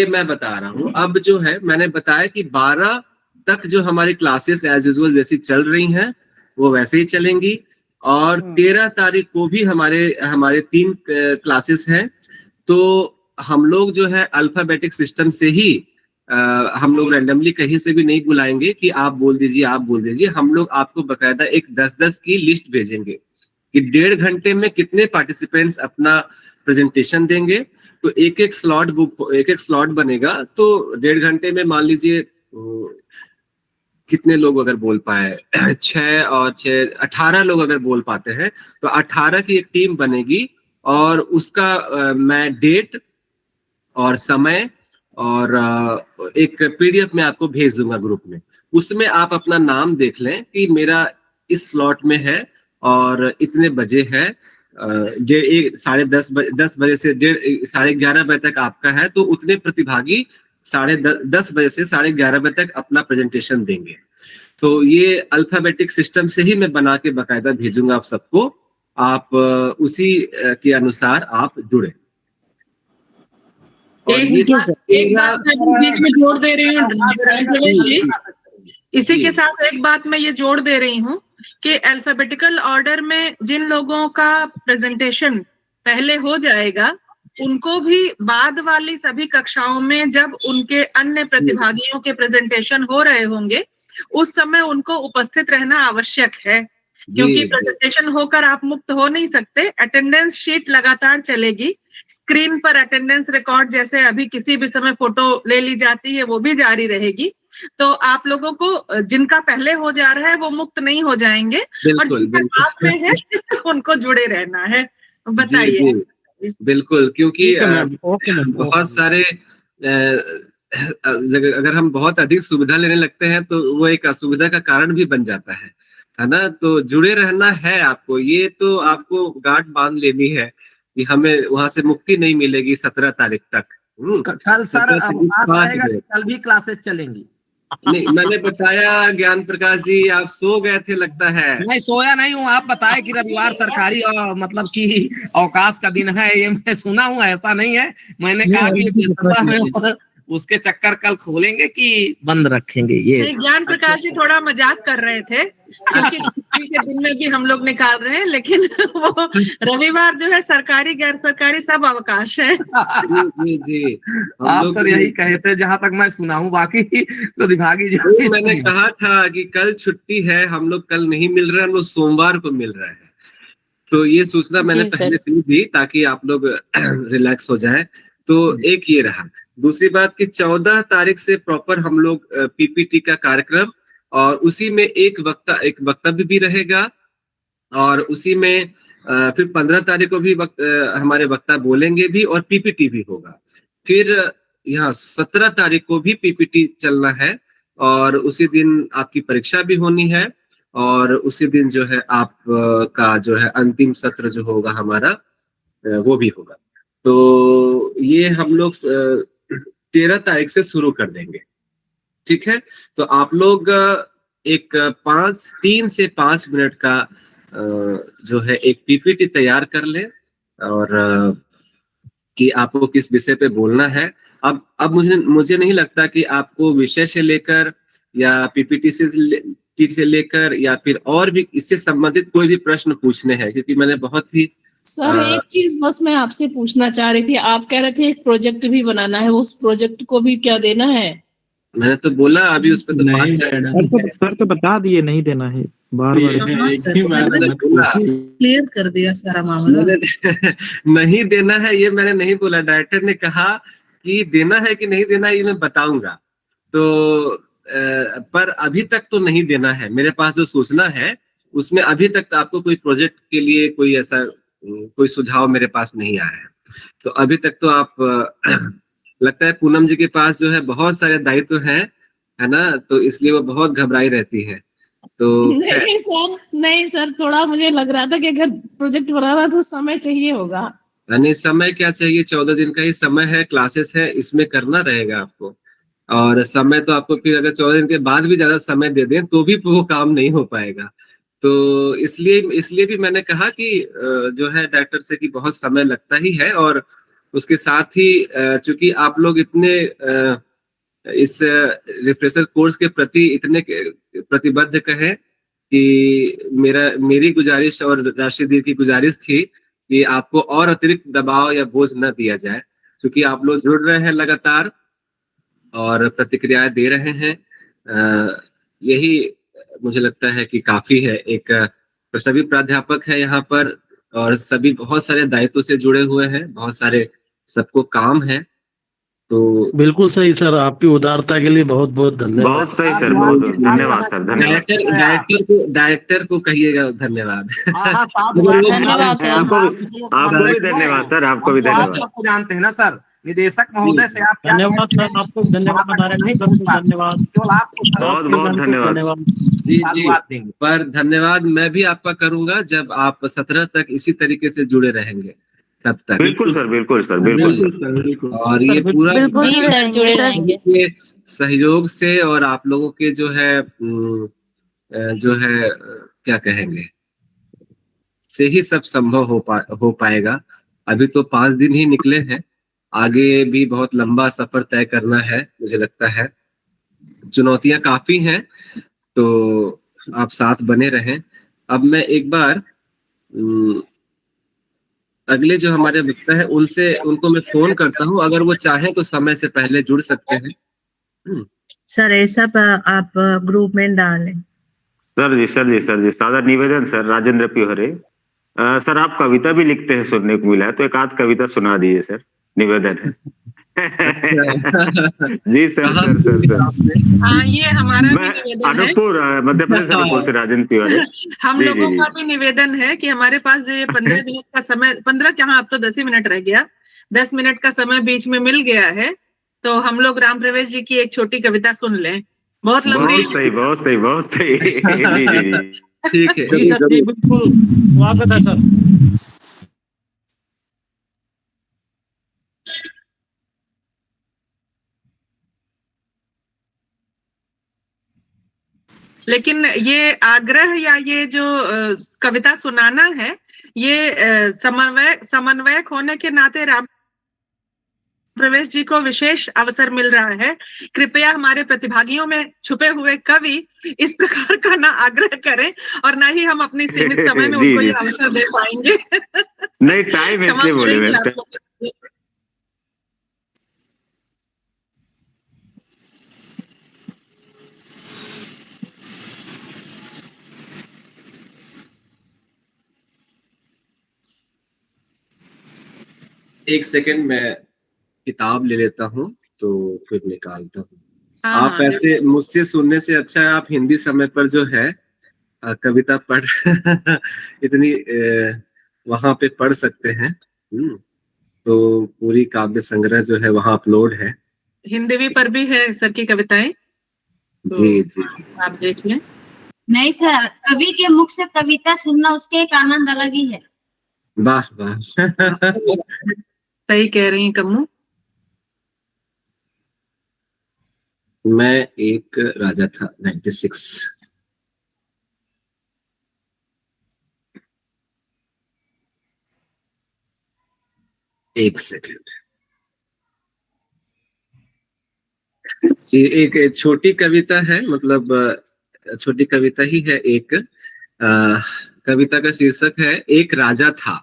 मैं बता रहा हूँ। अब जो है मैंने बताया कि 12 तक जो हमारी क्लासेस एज यूजुअल जैसी चल रही हैं वो वैसे ही चलेंगी, और 13 तारीख को भी हमारे 3 क्लासेस हैं। तो हम लोग जो है अल्फाबेटिक सिस्टम से ही हम लोग रैंडमली कहीं से भी नहीं बुलाएंगे कि आप बोल दीजिए। हम लोग आपको बकायदा एक 10-10 की लिस्ट भेजेंगे कि 1.5 घंटे में कितने पार्टिसिपेंट्स अपना प्रेजेंटेशन देंगे। तो एक एक स्लॉट बनेगा, तो 1.5 घंटे में मान लीजिए कितने लोग अगर बोल पाए, 6 और 6 18 लोग अगर बोल पाते हैं तो 18 की एक टीम बनेगी, और उसका मैं डेट और समय और एक PDF में आपको भेज दूंगा ग्रुप में। उसमें आप अपना नाम देख लें कि मेरा इस स्लॉट में है और इतने बजे है, 10:30 बजे से 11:30 बजे तक आपका है, तो उतने प्रतिभागी 10:30 बजे से 11:30 बजे तक अपना प्रेजेंटेशन देंगे। तो ये अल्फाबेटिक सिस्टम से ही मैं बना के बाकायदा भेजूंगा आप सबको, आप उसी के अनुसार आप जुड़े। एक बात मैं बीच में जोड़ दे रही हूँ इसी के साथ एक बात मैं ये जोड़ दे रही हूँ कि अल्फाबेटिकल ऑर्डर में जिन लोगों का प्रेजेंटेशन पहले हो जाएगा, उनको भी बाद वाली सभी कक्षाओं में जब उनके अन्य प्रतिभागियों के प्रेजेंटेशन हो रहे होंगे, उस समय उनको उपस्थित रहना आवश्यक है, क्योंकि प्रेजेंटेशन होकर आप मुक्त हो नहीं सकते। अटेंडेंस शीट लगातार चलेगी, स्क्रीन पर अटेंडेंस रिकॉर्ड जैसे अभी किसी भी समय फोटो ले ली जाती है वो भी जारी रहेगी। तो आप लोगों को जिनका पहले हो जा रहा है वो मुक्त नहीं हो जाएंगे, और जिनका पास में है उनको जुड़े रहना है। बताइए। बिल्कुल, क्योंकि बहुत सारे अगर हम बहुत अधिक सुविधा लेने लगते हैं तो वो एक असुविधा का कारण भी बन जाता है ना? तो जुड़े रहना है आपको, ये तो आपको गांठ बांध लेनी है कि हमें वहां से मुक्ति नहीं मिलेगी 17 तारीख तक। कल सर कल भी क्लासेस चलेंगी। नहीं, मैंने बताया ज्ञान प्रकाश जी, आप सो गए थे लगता है। मैं सोया नहीं हूँ, आप बताए कि रविवार सरकारी मतलब कि अवकाश का दिन है, ये मैं सुना हूँ, ऐसा नहीं है। मैंने कहा कि उसके चक्कर कल खोलेंगे कि बंद रखेंगे। ये ज्ञान प्रकाश जी थोड़ा मजाक कर रहे थे, क्योंकि छुट्टी के दिन में भी हम लोग निकाल रहे हैं, लेकिन वो रविवार जो है सरकारी गैर सरकारी सब अवकाश है। जी जी, आप सर यही कहे थे जहां तक मैं सुना हूँ, बाकी प्रतिभागी जी। मैंने कहा था कि कल छुट्टी है, हम लोग कल नहीं मिल रहे हैं, हम लोग सोमवार को मिल रहे हैं। तो ये सूचना मैंने पहले दी थी ताकि आप लोग रिलैक्स हो जाएं। तो एक ये रहा। दूसरी बात कि 14 तारीख से प्रॉपर हम लोग पीपीटी का कार्यक्रम, और उसी में एक वक्तव्य भी रहेगा, और उसी में फिर 15 तारीख को भी हमारे वक्ता बोलेंगे भी, और पीपीटी भी होगा। फिर यहाँ 17 तारीख को भी पीपीटी चलना है, और उसी दिन आपकी परीक्षा भी होनी है, और उसी दिन जो है आप का जो है अंतिम सत्र जो होगा हमारा वो भी होगा। तो ये हम लोग 13 तारीख से शुरू कर देंगे, ठीक है। तो आप लोग एक 3 से 5 मिनट का जो है एक पीपीटी तैयार कर ले, और कि आपको किस विषय पे बोलना है। अब मुझे नहीं लगता कि आपको विषय से लेकर या पीपीटी से लेकर या फिर और भी इससे संबंधित कोई भी प्रश्न पूछने हैं, क्योंकि मैंने बहुत ही सर एक चीज बस मैं आपसे पूछना चाह रही थी, आप कह रहे थे एक प्रोजेक्ट भी बनाना है, उस प्रोजेक्ट को भी क्या देना है? मैंने तो बोला अभी उस पे तो बात सर तो बता दिए नहीं देना है, बार बार क्लियर कर दिया सारा मामला। नहीं देना है ये मैंने नहीं बोला, डायरेक्टर ने कहा कि देना है कि नहीं देना ये मैं बताऊंगा। तो पर अभी तक तो नहीं देना है, मेरे पास जो सूचना है उसमें अभी तक आपको कोई प्रोजेक्ट के लिए कोई ऐसा कोई सुझाव मेरे पास नहीं आया है। तो अभी तक तो आप लगता है पूनम जी के पास जो है बहुत सारे दायित्व हैं, है ना, तो इसलिए वो बहुत घबराई रहती है। तो नहीं सर थोड़ा मुझे लग रहा था कि अगर प्रोजेक्ट बनाना तो समय चाहिए होगा। यानी समय क्या चाहिए, 14 दिन का ही समय है, क्लासेस है, इसमें करना रहेगा आपको। और समय तो आपको फिर अगर 14 दिन के बाद भी ज्यादा समय दे दें तो भी वो काम नहीं हो पाएगा। तो इसलिए भी मैंने कहा कि जो है डायरेक्टर से कि बहुत समय लगता ही है, और उसके साथ ही चूंकि आप लोग इतने इस रिफ्रेशर कोर्स के प्रति इतने प्रतिबद्ध कहें कि मेरी गुजारिश और राशिदीर की गुजारिश थी कि आपको और अतिरिक्त दबाव या बोझ न दिया जाए, क्योंकि आप लोग जुड़ रहे हैं लगातार और प्रतिक्रियाएं दे रहे हैं। यही मुझे लगता है कि काफी है। एक सभी प्राध्यापक है यहाँ पर, और सभी बहुत सारे दायित्व से जुड़े हुए हैं, बहुत सारे सबको काम है। तो बिल्कुल सही सर, आपकी उदारता के लिए बहुत बहुत धन्यवाद। बहुत सही सर, बहुत धन्यवाद सर, धन्यवाद। डायरेक्टर को कहिएगा धन्यवाद। धन्यवाद सर, आपको भी धन्यवाद सर, आपको भी धन्यवाद। सबको जानते हैं ना सर, निदेशक महोदय से आप धन्यवाद सर, आपको धन्यवाद, धन्यवाद, बहुत बहुत धन्यवाद जी जी। पर धन्यवाद मैं भी आपका करूंगा जब आप 17 तक इसी तरीके से जुड़े रहेंगे, तब तक। बिल्कुल सर, बिल्कुल सर, बिल्कुल। और ये पूरा जुड़े रहेंगे सहयोग से, और आप लोगों के जो है क्या कहेंगे से ही सब संभव हो पाएगा। अभी तो 5 दिन ही निकले हैं, आगे भी बहुत लंबा सफर तय करना है, मुझे लगता है चुनौतियां काफी हैं, तो आप साथ बने रहें। अब मैं एक बार अगले जो हमारे वक्ता है उनको मैं फोन करता हूँ, अगर वो चाहें तो समय से पहले जुड़ सकते हैं। सर ऐसा आप ग्रुप में डालें। सर जी, सादा निवेदन सर, राजेंद्र पियोहरे सर, आप कविता भी लिखते हैं सुनने को मिला है, तो एक आध कविता सुना दीजिए सर, निवेदन है। जी सर। ये हमारा भी निवेदन है, अनूपपुर मध्य प्रदेश अनूपपुर से राजेंद्र तिवारी। हम लोगों का भी निवेदन है कि हमारे पास जो ये 15 मिनट का समय, 15 क्या, अब तो 10 ही मिनट रह गया, 10 मिनट का समय बीच में मिल गया है, तो हम लोग राम प्रवेश जी की एक छोटी कविता सुन लें। बहुत लंबी। बहुत सही। जी। ठीक है जी सर, जी बिल्कुल, स्वागत है सर। लेकिन ये आग्रह या ये जो कविता सुनाना है, ये समन्वयक होने के नाते राम प्रवेश जी को विशेष अवसर मिल रहा है। कृपया हमारे प्रतिभागियों में छुपे हुए कवि इस प्रकार का ना आग्रह करें और ना ही हम अपनी सीमित समय में उनको ये अवसर दे पाएंगे। नहीं, टाइम है इसलिए बोले मैं। एक सेकंड मैं किताब ले लेता हूँ तो फिर निकालता हूँ। आप ऐसे मुझसे सुनने से अच्छा है आप हिंदी समय पर जो है कविता पढ़ इतनी वहां पे पढ़ सकते हैं। तो पूरी काव्य संग्रह जो है वहां अपलोड है, हिंदी पर भी है सर की कविताएं। जी जी आप देख लें। नहीं सर, कवि के मुख से कविता सुनना उसके एक आनंद अलग ही है। वाह वाह सही कह रही हैं कम्मू। मैं एक राजा था 96। एक सेकंड जी, एक छोटी कविता है, मतलब छोटी कविता ही है। एक कविता का शीर्षक है एक राजा था।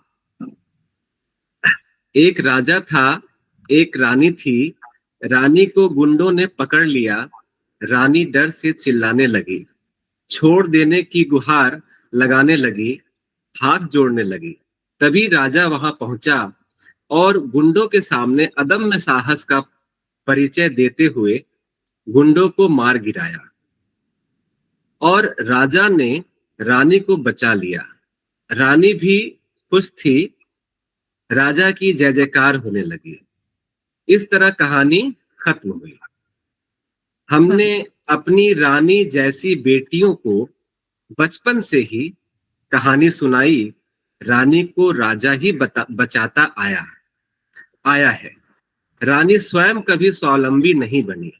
एक राजा था, एक रानी थी, रानी को गुंडों ने पकड़ लिया, रानी डर से चिल्लाने लगी, छोड़ देने की गुहार लगाने लगी, हाथ जोड़ने लगी। तभी राजा वहां पहुंचा और गुंडों के सामने अदम्य साहस का परिचय देते हुए गुंडों को मार गिराया और राजा ने रानी को बचा लिया। रानी भी खुश थी, राजा की जय जयकार होने लगी। इस तरह कहानी खत्म हुई। हमने अपनी रानी जैसी बेटियों को बचपन से ही कहानी सुनाई, रानी को राजा ही बचाता आया है। रानी स्वयं कभी स्वावलंबी नहीं बनी,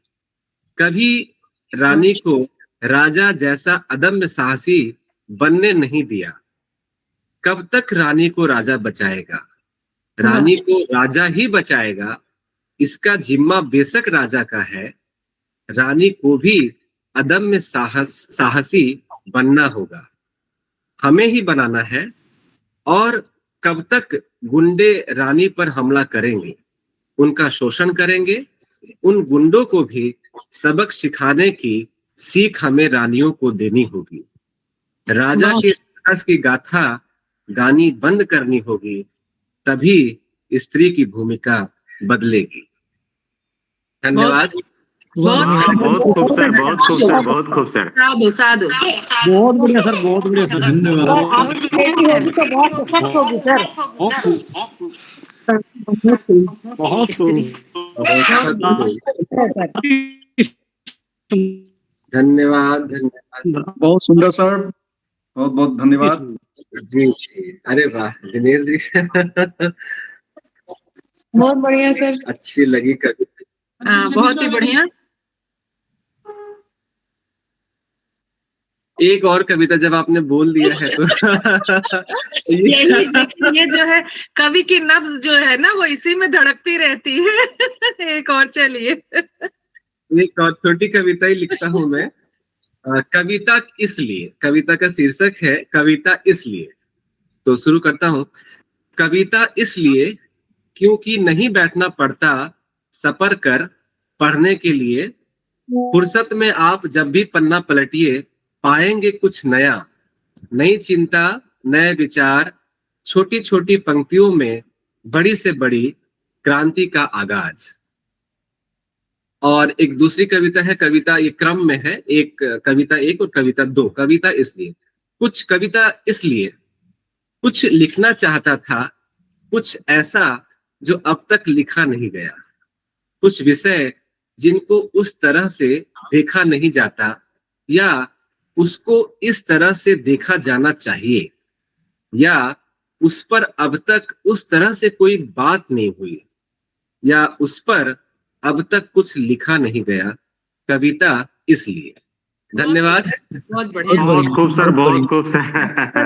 कभी रानी को राजा जैसा अदम्य साहसी बनने नहीं दिया। कब तक रानी को राजा बचाएगा? रानी को राजा ही बचाएगा, इसका जिम्मा बेशक राजा का है। रानी को भी अदम्य साहसी बनना होगा, हमें ही बनाना है। और कब तक गुंडे रानी पर हमला करेंगे, उनका शोषण करेंगे? उन गुंडों को भी सबक सिखाने की सीख हमें रानियों को देनी होगी। राजा के साहस की गाथा गानी बंद करनी होगी, तभी स्त्री की भूमिका बदलेगी। धन्यवाद। बहुत खूब सर, बहुत खूब सर, बहुत खूब सर। साधु साधु। बहुत बढ़िया सर, बहुत बढ़िया सर, धन्यवाद। बहुत धन्यवाद। बहुत सुंदर सर, बहुत बहुत धन्यवाद। जी जी, अरे वाह दिनेश जी बहुत बढ़िया सर, अच्छी लगी कविता। बहुत ही बढ़िया। एक और कविता जब आपने बोल दिया है तो ये जो है कवि की नब्ज जो है ना वो इसी में धड़कती रहती है। एक और चलिए। एक और छोटी कविता ही लिखता हूं मैं। कविता इसलिए, कविता का शीर्षक है कविता इसलिए। तो शुरू करता हूं। कविता इसलिए क्योंकि नहीं बैठना पड़ता सफर कर पढ़ने के लिए। फुर्सत में आप जब भी पन्ना पलटिए पाएंगे कुछ नया, नई चिंता, नए विचार, छोटी छोटी पंक्तियों में बड़ी से बड़ी क्रांति का आगाज। और एक दूसरी कविता है, कविता ये क्रम में है, एक कविता 1 और कविता 2। कविता इसलिए, कुछ कविता इसलिए, कुछ लिखना चाहता था, कुछ ऐसा जो अब तक लिखा नहीं गया, कुछ विषय जिनको उस तरह से देखा नहीं जाता या उसको इस तरह से देखा जाना चाहिए, या उस पर अब तक उस तरह से कोई बात नहीं हुई, या उस पर अब तक कुछ लिखा नहीं गया। कविता इसलिए। धन्यवाद। बहुत बढ़िया। बहुत खूब सर, बहुत खूब सर।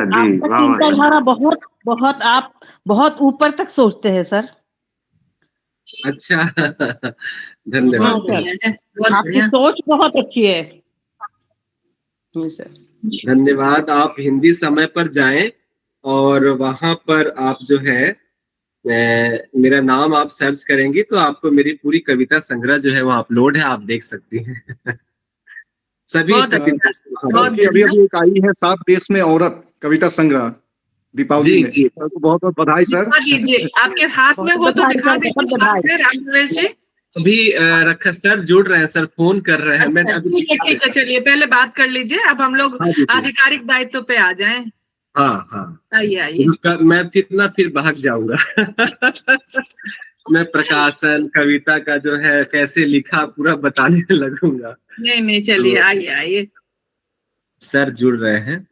जी आपका वाह वाह सर। चिंताधारा बहुत बहुत आप बहुत ऊपर तक सोचते हैं सर। अच्छा धन्यवाद। हाँ सर, आपकी सोच बहुत अच्छी है सर। धन्यवाद। आप हिंदी समय पर जाएं और वहां पर आप जो है मेरा नाम आप सर्च करेंगी तो आपको मेरी पूरी कविता संग्रह जो है वो अपलोड है, आप देख सकती हैं। सभी अभी अभी एक आई है 7 देश में औरत कविता संग्रह दीपावली में। जी तो बहुत बहुत बधाई सर। दिखा दीजिए, आपके हाथ में हो तो दिखा दीजिए रामप्रवेश जी। अभी रखा सर, जुड़ रहे हैं सर, फोन कर रहे हैं। मैं अभी ठीक है, चलिए पहले बात कर लीजिए, अब हम लोग आधिकारिक दायित्व पे आ जाएं। हाँ आइए आइए। मैं कितना फिर भाग जाऊंगा। मैं प्रकाशन कविता का जो है कैसे लिखा पूरा बताने लगूंगा। नहीं चलिए, आइए आइए। सर जुड़ रहे हैं।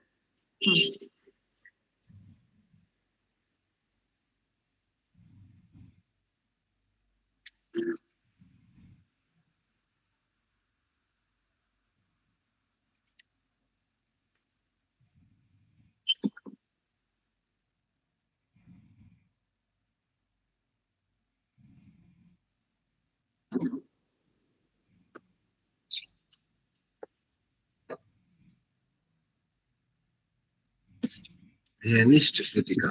ध्यनिष्ठ कृतिका।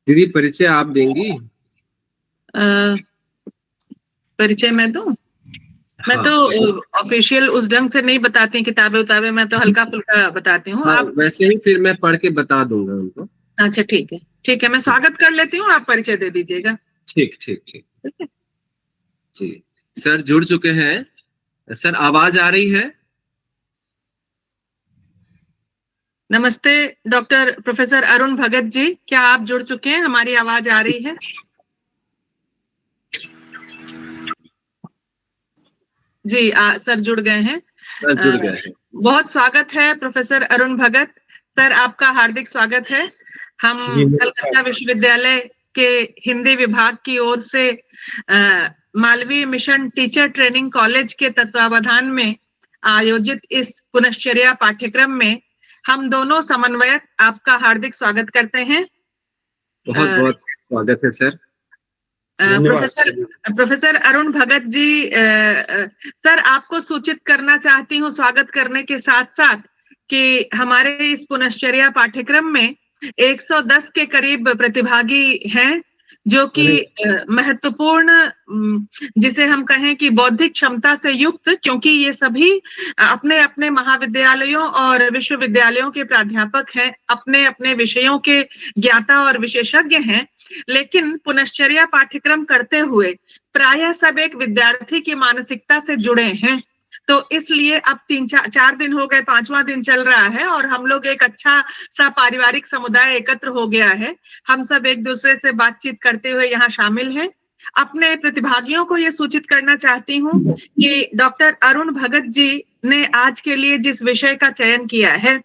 दीदी परिचय आप देंगी? परिचय मैं दूं? मैं तो ऑफिशियल उस ढंग से नहीं बताती किताबें उताबें, मैं तो हल्का फुल्का बताती हूँ। आप वैसे ही फिर मैं पढ़ के बता दूंगा उनको। अच्छा ठीक है, मैं स्वागत कर लेती हूँ, आप परिचय दे दीजिएगा। ठीक जी। सर जुड़ चुके हैं। सर आवाज आ रही है? नमस्ते डॉक्टर प्रोफेसर अरुण भगत जी, क्या आप जुड़ चुके हैं? हमारी आवाज आ रही है? जी सर जुड़ गए हैं। जुड़ गए हैं। बहुत स्वागत है प्रोफेसर अरुण भगत सर, आपका हार्दिक स्वागत है। हम कलकत्ता विश्वविद्यालय के हिंदी विभाग की ओर से Malviya mission teacher training college के तत्वावधान में आयोजित इस पुनश्चर्या पाठ्यक्रम में हम दोनों समन्वयक आपका हार्दिक स्वागत करते हैं। बहुत बहुत स्वागत है sir. Professor Arun Bhagat ji, sir आपको सूचित करना चाहती हूँ स्वागत करने के साथ साथ कि हमारे इस पुनश्चर्या पाठ्यक्रम में 110 के करीब प्रतिभागी हैं, जो कि महत्वपूर्ण, जिसे हम कहें कि बौद्धिक क्षमता से युक्त, क्योंकि ये सभी अपने अपने महाविद्यालयों और विश्वविद्यालयों के प्राध्यापक हैं, अपने अपने विषयों के ज्ञाता और विशेषज्ञ हैं, लेकिन पुनश्चर्या पाठ्यक्रम करते हुए प्रायः सब एक विद्यार्थी की मानसिकता से जुड़े हैं। तो इसलिए अब 4 दिन हो गए, 5वां दिन चल रहा है और हम लोग एक अच्छा सा पारिवारिक समुदाय एकत्र हो गया है। हम सब एक दूसरे से बातचीत करते हुए यहाँ शामिल हैं। अपने प्रतिभागियों को ये सूचित करना चाहती हूँ कि डॉक्टर अरुण भगत जी ने आज के लिए जिस विषय का चयन किया है,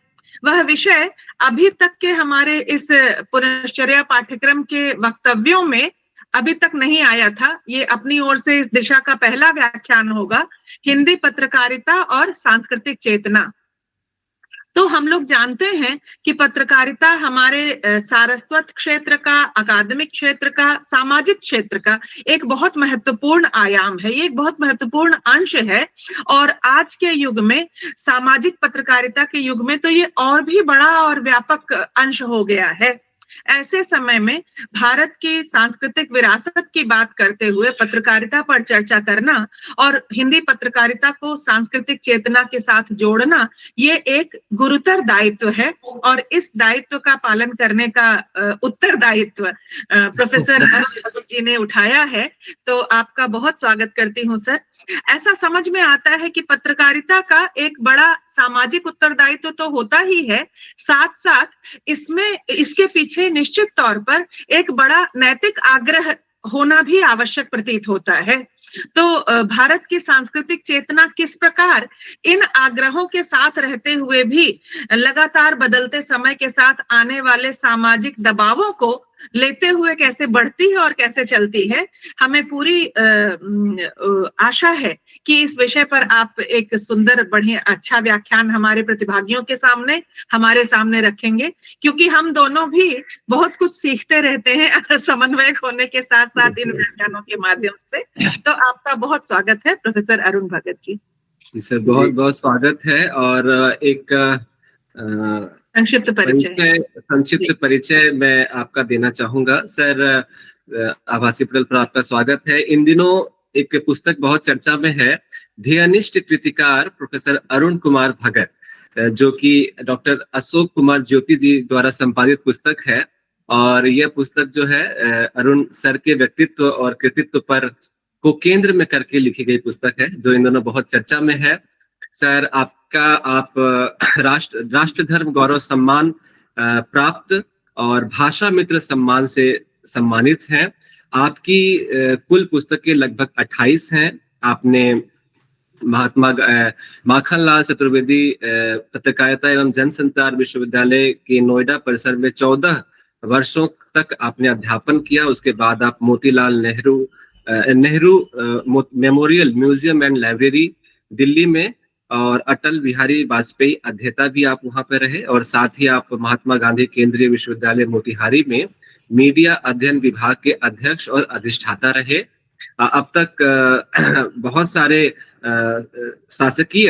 वह विषय अभी तक के हमारे इस पुनश्चर्या पाठ्यक्रम के वक्तव्यों में अभी तक नहीं आया था। ये अपनी ओर से इस दिशा का पहला व्याख्यान होगा, हिंदी पत्रकारिता और सांस्कृतिक चेतना। तो हम लोग जानते हैं कि पत्रकारिता हमारे सारस्वत क्षेत्र का, अकादमिक क्षेत्र का, सामाजिक क्षेत्र का एक बहुत महत्वपूर्ण आयाम है, ये एक बहुत महत्वपूर्ण अंश है। और आज के युग में, सामाजिक पत्रकारिता के युग में, तो ये और भी बड़ा और व्यापक अंश हो गया है। ऐसे समय में भारत की सांस्कृतिक विरासत की बात करते हुए पत्रकारिता पर चर्चा करना और हिंदी पत्रकारिता को सांस्कृतिक चेतना के साथ जोड़ना, ये एक गुरुतर दायित्व है और इस दायित्व का पालन करने का उत्तरदायित्व प्रोफेसर अरुण भगत जी ने उठाया है। तो आपका बहुत स्वागत करती हूँ सर। ऐसा समझ में आता है कि पत्रकारिता का एक बड़ा सामाजिक उत्तरदायित्व तो होता ही है, साथ साथ इसमें, इसके पीछे निश्चित तौर पर एक बड़ा नैतिक आग्रह होना भी आवश्यक प्रतीत होता है। तो भारत की सांस्कृतिक चेतना किस प्रकार इन आग्रहों के साथ रहते हुए भी लगातार बदलते समय के साथ आने वाले सामाजिक दबावों को लेते हुए कैसे बढ़ती है और कैसे चलती है, हमें पूरी आशा है कि इस विषय पर आप एक सुंदर बढ़िया अच्छा व्याख्यान हमारे प्रतिभागियों के सामने हमारे सामने रखेंगे, क्योंकि हम दोनों भी बहुत कुछ सीखते रहते हैं समन्वयक होने के साथ साथ इन व्याख्यानों के माध्यम से। तो आपका बहुत स्वागत है प्रोफेसर अरुण भगत जी। सर बहुत बहुत स्वागत है। और एक संक्षिप्त परिचय मैं आपका देना चाहूंगा। सर आभासी पटल पर आपका स्वागत है। इन दिनों एक पुस्तक बहुत चर्चा में है, ध्यनिष्ठ कृतिकार प्रोफेसर अरुण कुमार भगत, जो कि डॉक्टर अशोक कुमार ज्योति जी द्वारा संपादित पुस्तक है। और यह पुस्तक जो है अरुण सर के व्यक्तित्व और कृतित्व पर को केंद्र में करके लिखी गई पुस्तक है, जो इन दोनों बहुत चर्चा में है। सर आप राष्ट्र धर्म गौरव सम्मान प्राप्त और भाषा मित्र सम्मान से सम्मानित हैं। आपकी कुल पुस्तकें लगभग 28 हैं। आपने महात्मा माखनलाल चतुर्वेदी पत्रकारिता एवं जनसंचार विश्वविद्यालय के नोएडा परिसर में 14 वर्षों तक आपने अध्यापन किया। उसके बाद आप Motilal Nehru memorial museum and library Delhi में और अटल बिहारी वाजपेयी अध्येता भी आप वहां पर रहे। और साथ ही आप महात्मा गांधी केंद्रीय विश्वविद्यालय मोतिहारी में मीडिया अध्ययन विभाग के अध्यक्ष और अधिष्ठाता रहे। अब तक बहुत सारे शासकीय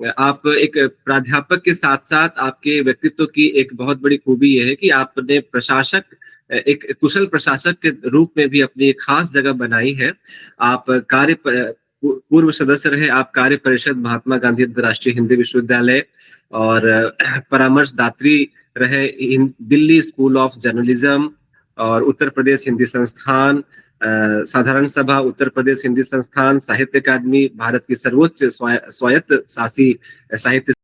आप एक प्राध्यापक के साथ साथ आपके व्यक्तित्व की एक बहुत बड़ी खूबी यह है कि आपने एक कुशल प्रशासक के रूप में भी अपनी एक खास जगह बनाई है। आप पूर्व सदस्य रहे आप कार्य परिषद महात्मा गांधी अंतर्राष्ट्रीय हिंदी विश्वविद्यालय और परामर्शदात्री रहे दिल्ली स्कूल ऑफ जर्नलिज्म और उत्तर प्रदेश हिंदी संस्थान, साधारण सभा उत्तर प्रदेश हिंदी संस्थान, साहित्य अकादमी, भारत की सर्वोच्च स्वायत्त शासी साहित्य